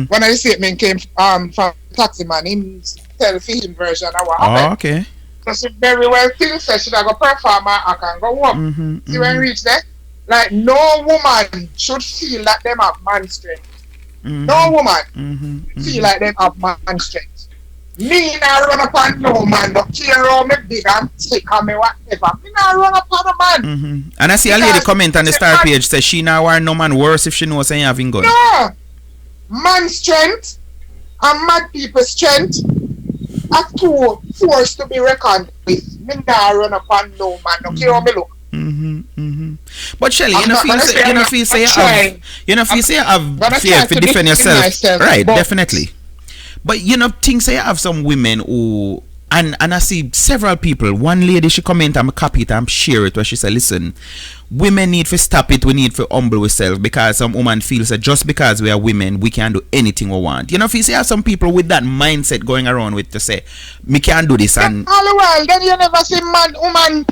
one of the statement came from the taxi man. Him tell for him version of what happened. Okay. So she very well still said she go perform I can go home. See when reach there? Like no woman should feel that them have man strength. No woman feel like them have man strength. Me not run up on no man, don't care how me big and thick and me whatever. Me not run up on a man. And I see a lady comment on the star page say she now want no man worse if she knows saying having gun. No, man strength and mad people strength are two forced to be reckoned with. Me not run up on no man, don't care how me look. But Shelly, you know, feel say you have fear to defend yourself, right? Definitely. But you know, things say I have some women who and I see several people. One lady she comment and I copy it and share it where she said, listen, women need to stop it, we need to humble ourselves because some woman feels that just because we are women we can do anything we want. You know, if you see have some people with that mindset going around with to say, me can't do this and all the while then you never see woman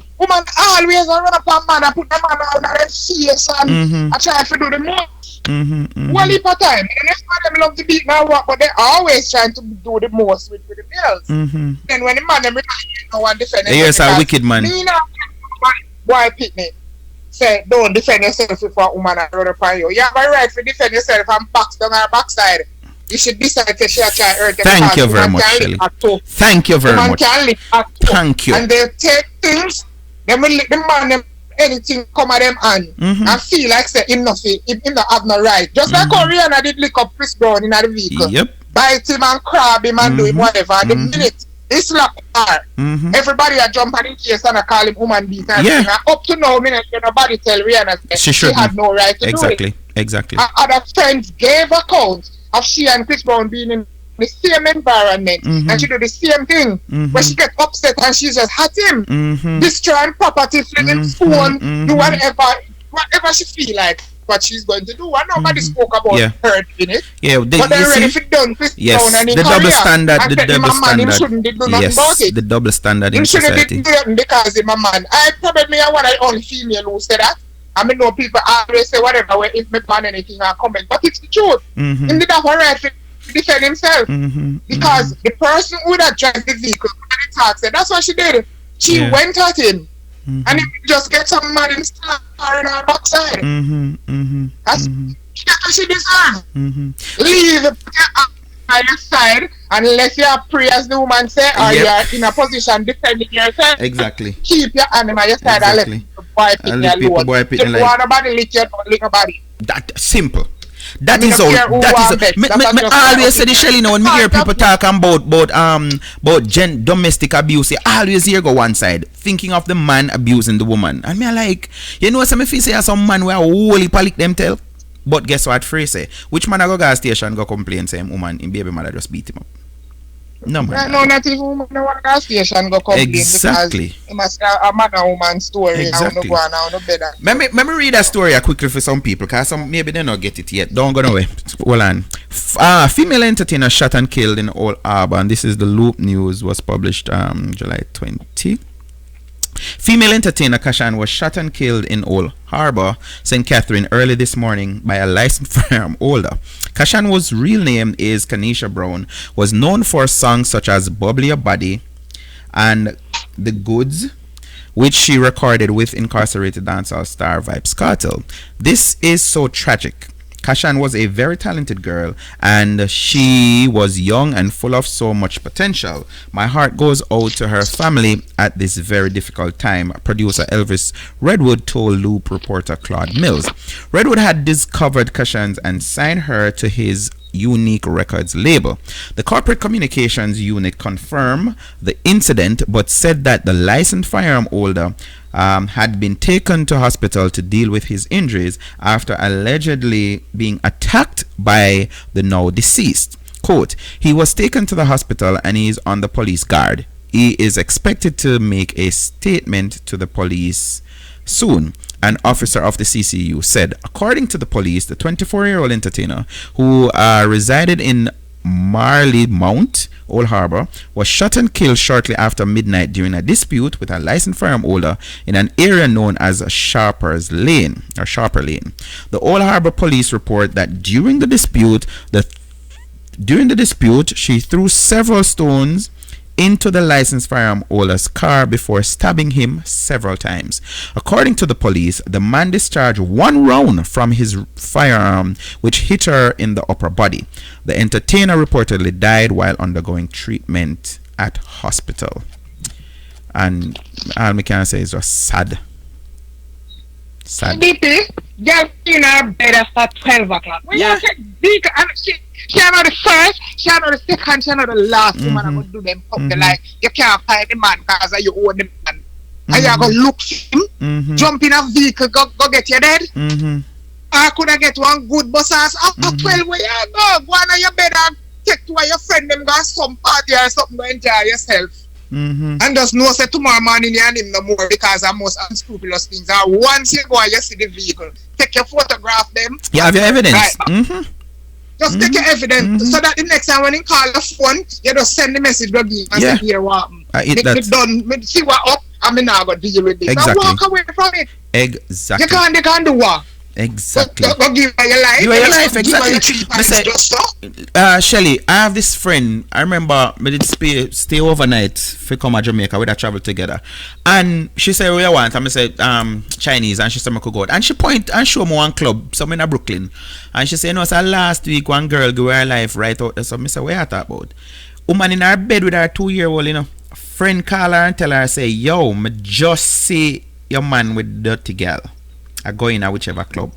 always run up on man and put the man out of face and I try to do the most. One heap of time. And that's why them love to beat my work, but they're always trying to do the most with the girls. Then when the man them no one defend themselves. Yes, a wicked man. Me now boy picnic say don't defend yourself if a woman and run up on you. You have a right to defend yourself and box down her backside. You should decide to share try hurt them. Thank you very much, Shelly. Thank you very much. Thank you. And they take things, them will the man them anything come at them hand and feel like say him not have no right. Just like how Rihanna did lick up Chris Brown in the vehicle. Yep. Bite him and crab him and do him whatever. And the minute he slap her, everybody a jump on the case and I call him woman beater. Yeah. And up to now, nobody tell Rihanna she had no right to do it. Exactly. Other friends gave accounts of she and Chris Brown being in the same environment and she do the same thing. But she get upset and she just hurt him, destroying property, flipping phone, do whatever she feel like what she's going to do. And nobody spoke about her in it. Yeah, but they're ready for done Chris Brown and the double standard. The double standard. Shouldn't do nothing about it. The double standard in society. He shouldn't do nothing because he's my man. I probably am one of the only female who said that. I mean, no people always say whatever if me ban anything or comment, but it's the truth. He did have a right to defend himself because the person who that drives the vehicle when he talks, that's what she did. She went at him and he just get some man in her backside. That's what she deserves. Leave on your side unless you are free as the woman say or you are in a position defending yourself. Exactly. Keep your animal on your side and let people boy pick you alone. If you want nobody lick you, don't lick nobody. That simple. That is all. Me always say this, Shelly. Now when me hear people talk about domestic abuse, you always hear go one side, thinking of the man abusing the woman, and me are like, you know, some feel say some man where wholly palick them tell, but guess what? Free say, which man I go gas station go complain say woman in baby mother just beat him up. No man. No, not even woman no one gas station go complain exactly. Because it must a man and woman story. Exactly. Let me read a story quickly for some people, because some maybe they don't get it yet. Don't go away. Hold on. Female entertainer shot and killed in Old Harbor, and this is the Loop News, was published July 20. Female entertainer Kashan was shot and killed in Old Harbor, St. Catherine early this morning by a licensed firearm holder. Kashan, whose real name is Kanisha Brown, was known for songs such as Bubbly Your Body and The Goods, which she recorded with incarcerated dancehall star Vybz Kartel. This is so tragic. Kashan was a very talented girl, and she was young and full of so much potential. My heart goes out to her family at this very difficult time, producer Elvis Redwood told Loop reporter Claude Mills. Redwood had discovered Kashan and signed her to his Unique Records label. The corporate communications unit confirmed the incident, but said that the licensed firearm holder had been taken to hospital to deal with his injuries after allegedly being attacked by the now deceased. Quote, he was taken to the hospital and he is on the police guard. He is expected to make a statement to the police soon, an officer of the CCU said. According to the police, the 24-year-old entertainer, who resided in Marley Mount, Old Harbor, was shot and killed shortly after midnight during a dispute with a licensed firearm holder in an area known as Sharper Lane. The Old Harbor police report that during the dispute, she threw several stones into the licensed firearm holder's car before stabbing him several times. According to the police, the man discharged one round from his firearm, which hit her in the upper body. The entertainer reportedly died while undergoing treatment at hospital. And all I can say is just sad. DP, girl in her bed after 12 o'clock. When you take big and she not the first, she not the second, she not the last woman I'm going to do them something like you can't find the man because you own the man. And you go look for him, jump in a vehicle, go get you dead. I could have get one good bus ass after 12 where you go. Go on your bed and take to your friend them go some party or something to enjoy yourself. And just know say tomorrow morning you and him no more because of most unscrupulous things. And once you go and you see the vehicle, take your photograph them. You have your evidence. Right. Just take your evidence so that the next time when you call the phone, you just send the message to him and say, here what happened. Me see what up and me now go deal with this. Exactly. So walk away from it. Exactly. You can't do what? Exactly. Go give her your life. Give her your life, exactly. Shelly, I have this friend. I remember we did stay overnight for come to Jamaica. We had travel together. And she said, what you want? And I said, Chinese. And she said, I could go out. And she point and show me one club, somewhere in Brooklyn. And she said, no, so last week one girl gave her life right out there. So I said, what you talk about? Woman in her bed with her 2-year-old, you know. Friend call her and tell her, say, yo, me just see your man with dirty girl are going to whichever club,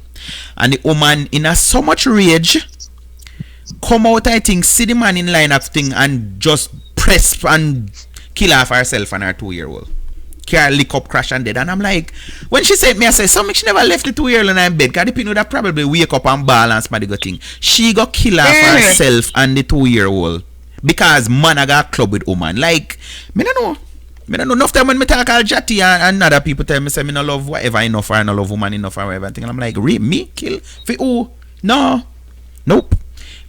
and the woman in a so much rage come out, I think, see the man in line up thing and just press and kill off herself and her 2-year-old. Car lick up, crash and dead. And I'm like, when she said me, I said, something she never left the 2-year-old in bed. Because the people that probably wake up and balance my go thing. She got kill off herself and the 2-year-old. Because man I got club with woman. Like, me don't know. Me don't know. Enough time when me talk all jatty and other people tell me say me no love whatever enough or I no love woman enough or whatever. And I'm like, me kill? For who? No. Nope.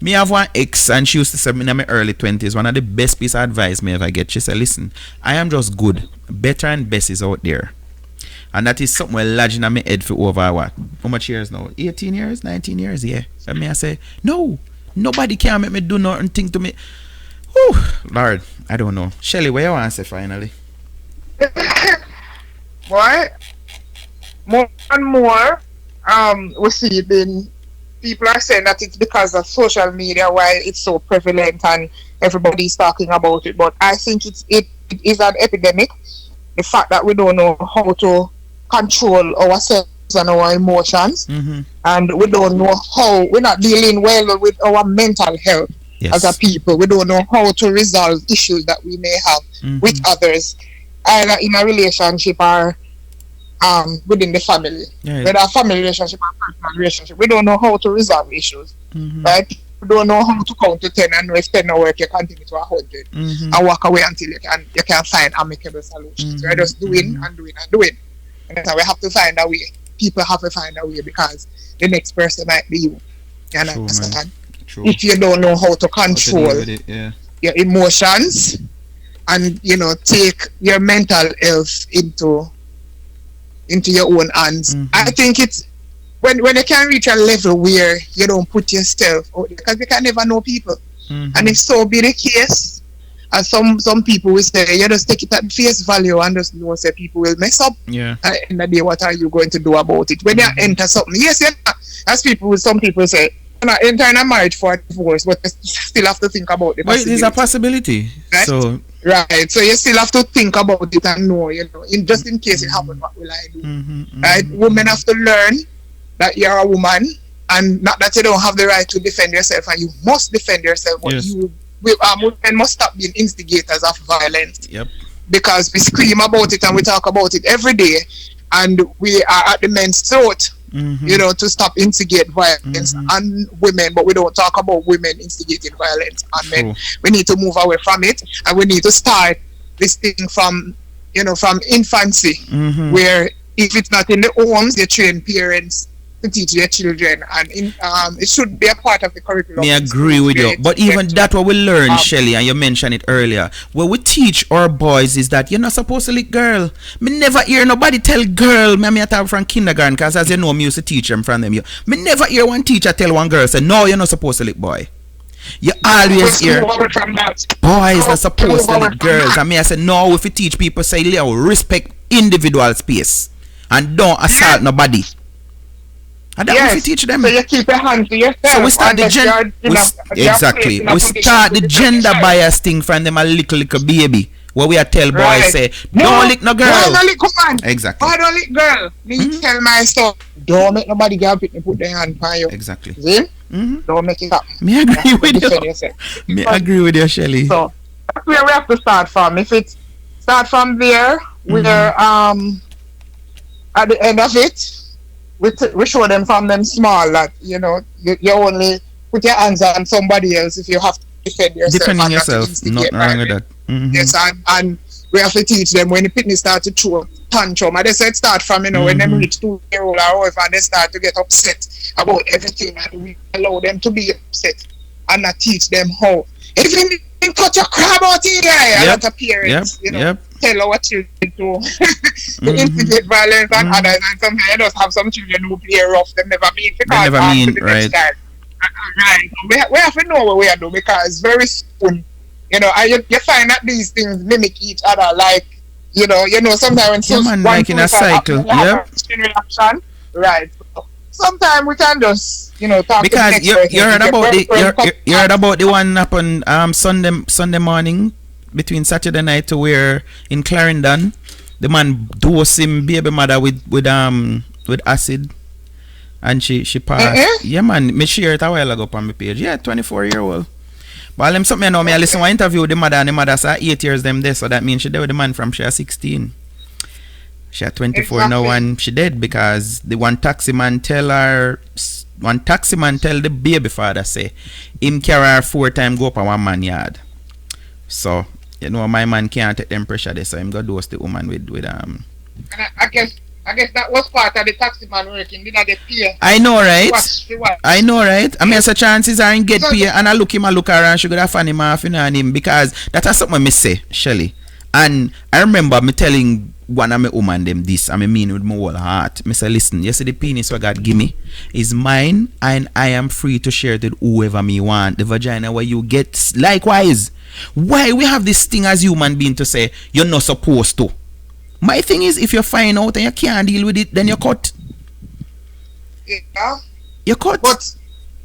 Me have one ex and she used to say me in my early 20s, one of the best piece of advice me ever get. She said, listen, I am just good. Better and best is out there. And that is something well lodged in my head for over what? How much years now? 18 years? 19 years? Yeah. And me I say, no. Nobody can make me do nothing think to me. Whew, Lord, I don't know. Shelly, what you want to say finally? What? More and more, we see it in people are saying that it's because of social media why it's so prevalent and everybody's talking about it. But I think it is an epidemic. The fact that we don't know how to control ourselves and our emotions, and we don't know how we're not dealing well with our mental health as a people. We don't know how to resolve issues that we may have with others, either in a relationship or within the family, whether a family relationship or personal relationship. We don't know how to resolve issues, right? We don't know how to count to 10 and know if 10 no work, you continue to 100 and walk away until you can find amicable solutions. We're just doing and doing and doing. And so we have to find a way. People have to find a way because the next person might be you. You understand? True. If you don't know how to control your emotions and, you know, take your mental health into your own hands. I think it's when you can reach a level where you don't put yourself out there, because you can never know people. And if so be the case, and some people will say, you just take it at face value and just know say people will mess up. At the end of the day, what are you going to do about it? When you enter something, yes, as some people say, you're not entering a marriage for a divorce, but you still have to think about it. But it is a possibility. Right? So you still have to think about it and know, you know, just in case it happens, what will I do? Right? Women have to learn that you're a woman, and not that you don't have the right to defend yourself, and you must defend yourself, but women must stop being instigators of violence. Because we scream about it and we talk about it every day, and we are at the men's throat, you know, to stop instigate violence on women, but we don't talk about women instigating violence on men. We need to move away from it, and we need to start this thing from, you know, from infancy, where if it's not in the homes, they train parents to teach their children, and it should be a part of the curriculum. I agree with you, but even that what we learn, Shelly, and you mentioned it earlier, what we teach our boys is that you're not supposed to lick girl. Me never hear nobody tell girl, me talk from kindergarten, because as you know, me used to teach them from them. Me never hear one teacher tell one girl, say, no, you're not supposed to lick boy. You always hear boys are supposed to lick girls, and me I say, no, if you teach people, say, Leo, respect individual space and don't assault nobody. And that yes. we teach them. So you keep your hand to yourself. So we start the gender. Exactly. We start the gender bias thing from them a little baby. Where we are tell boys say, don't lick no girl. Don't lick woman. Exactly. Don't lick girl. Me tell my son, don't make nobody girl put their hand on you. Exactly. See? Don't make it happen. Me agree with you. Me agree with you, Shelly. So that's where we have to start from. If it's start from there, we're at the end of it. We show them from them small that, you know, you only put your hands on somebody else if you have to defend yourself. Defending yourself, not wrong with that. Yes, and we have to teach them when the pitney start to throw tantrum. And they said start from, you know, when them reach 2-year-old or however, they start to get upset about everything, and we allow them to be upset and not teach them how. If you cut your crab out here, a lot of parents, you know, tell our children to instigate violence and others, and sometimes you just have some children who play rough, them never mean right. Right. We have to know what we are doing, because very soon, you know, you find that these things mimic each other, like, you know, sometimes when one like in a cycle, reaction, right. So, sometimes we can just, you know, talk because to the you heard about you heard about the one happened Sunday morning between Saturday night to where in Clarendon, The man dosed him baby mother with acid. And she passed. Yeah, man. Me share it a while ago on my page. Yeah, 24-year-old. But them something I know me. I listen to an interview with the mother, and the mother said 8 years them there. So that means she dead with the man from she 16. She at 24 now, and she dead because the one taxi man tell the baby father say him carry her 4 times go up a one man yard. So you know my man can't take them pressure there, so him go dose the woman with And I guess that was part of the taxi man working. Did they pay? I know, right? I know, right? I mean, so chances are in get pay, and I look around, she could have fan him off, you know, and him, because that's something me say, Shelly. And I remember me telling one of my woman them this, I mean with my whole heart. Me say, listen, you see the penis what God give me is mine, and I am free to share it with whoever me want. The vagina where you get, likewise. Why we have this thing as human being to say you're not supposed to? My thing is, if you find out and you can't deal with it, then you cut. Yeah. You cut. But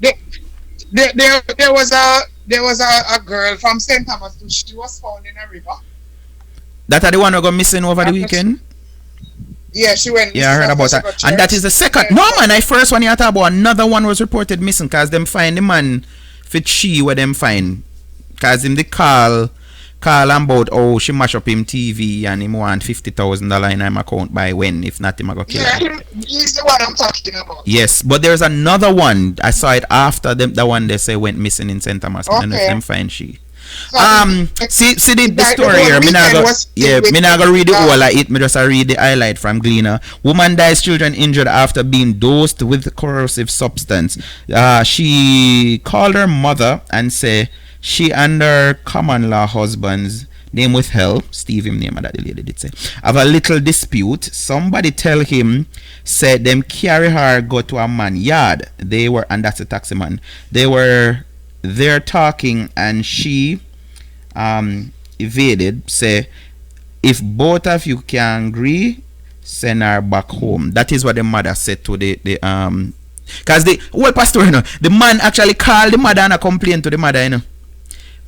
there was a girl from St. Thomas. She was found in a river. That are the one who got missing over the weekend? Yeah, she went missing. Yeah, I heard about that. And that is the second. No, man, I first one you talk about. Another one was reported missing because them find the man fit she where them find. Because him they call about, oh, she mash up him TV and him want $50,000 in him account by when, if not him I go kill her. Yeah, he's the one I'm talking about. Yes, but there's another one. I saw it after them. The one they say went missing in St. Thomas. Okay. And them find she. So, see the story here. Me not go read the whole of it. Me just read the highlight from Gleaner. Woman dies, children injured after being dosed with corrosive substance. She called her mother and say she and her common law husband's name withheld, Steve him name that the lady did say, have a little dispute. Somebody tell him, said them carry her go to a man yard. They were, and that's a taxi man. They were there talking, and she evaded, say, if both of you can agree, send her back home. That is what the mother said to the because the whole pastor, you know, the man actually called the mother and a complained to the mother, you know.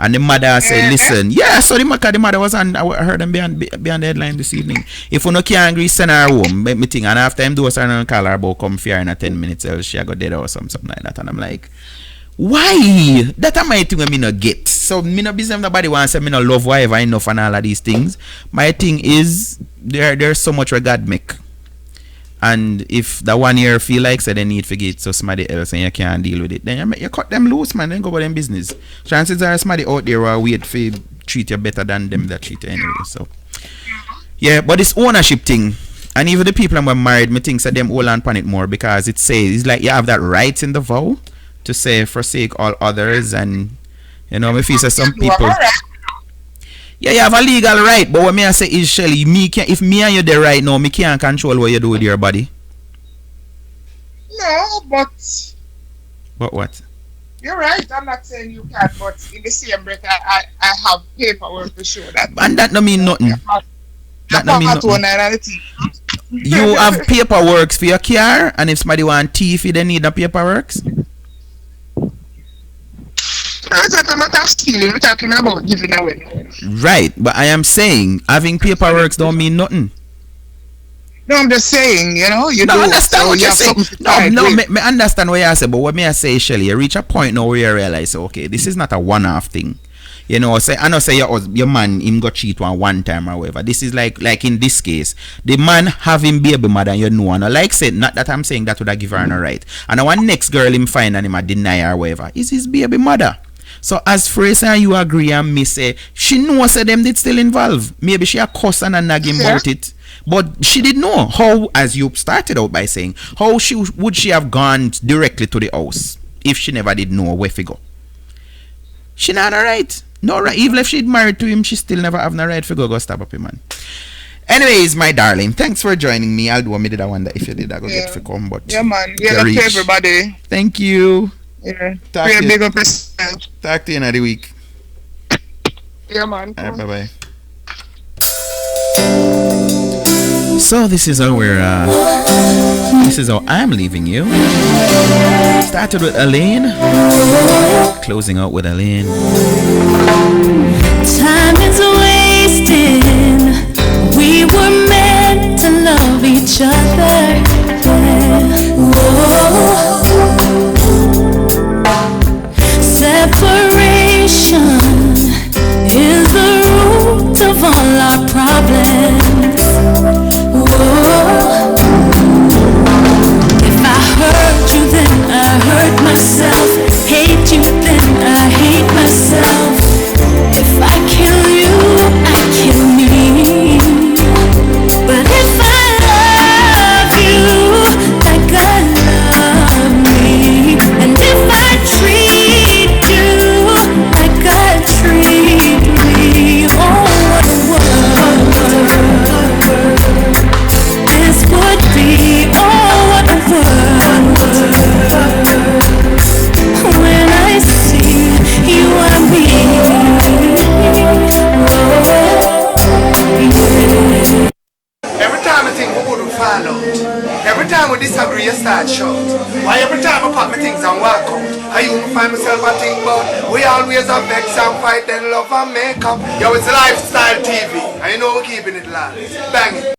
And the mother said, listen, yeah, so the mother was on, I heard them behind the headline this evening. If you no can agree, send her home, make me think. And after him do us and call her about come fear in a 10 minutes, else she got dead or something like that. And I'm like, why? That are my thing when me no get. So me no business nobody wants to say me no love whatever enough and all of these things. My thing is there's so much where God make. And if the 1 year feel like say they need to get so somebody else and you can't deal with it, then you cut them loose, man, then go about them business. Chances are somebody out there will wait for treat you better than them that treat you anyway. So yeah, but it's ownership thing. And even the people that were married, me think that them hold on it more, because it says it's like you have that right in the vow to say forsake all others, and you know, me feel say some people. Yeah, you have a legal right, but what me I say is, Shelly, if me and you there right now, me can't control what you do with your body. No, but what? You're right. I'm not saying you can't, but in the same breath, I have paperwork to show that. And that no mean nothing. That no mean nothing. You have paperwork for your car, and if somebody want thief, they need the paperwork. I'm not asking you, we're talking about giving away. Right, but I am saying having paperwork don't mean nothing. No, I'm just saying, you know, you don't understand what you're saying. Me understand what you say, but what me I say, Shelly, you reach a point now where you realize, okay, this is not a one-off thing. You know, say I know say your man him got cheat one time or whatever. This is like in this case, the man have him baby mother and you know, and like said, not that I'm saying that would have give her no right. And the one next girl him find and him a deny her or whatever is his baby mother. So as Fraser and you agree and me say she knows that them did still involved. Maybe she a cuss and a nag him about it. But she did know how, as you started out by saying, how would she have gone directly to the house if she never did know where to go? She not a right. No right. Even if she'd married to him, she still never have no right to go stab up him, man. Anyways, my darling, thanks for joining me. I'll do what me did I wonder if you did I go get for come, but yeah, man. Yeah, to everybody. Thank you. Yeah. Talk to big you. up yourself. Talk to you another week. Yeah, man. All right, bye-bye. So this is how I'm leaving you. Started with Elaine, closing out with Elaine. Time is wasting. We were meant each other. Whoa. Separation is the root of all our problems. Whoa. If I hurt you, then I hurt myself. Hate you, then I hate myself. If I kill you, I kill me. But if I love you like I love me, and if I treat you like I treat me, oh, what a world this would be. Oh, what a world when I see you and me. Every time I think we wouldn't fall out. Every time we disagree, you start shout. Why every time I pack my things and walk out? I even find myself and think about we always have vex and fight, then love and make up. Yo, it's Lifestyle TV, and you know we're keeping it live. Bang it.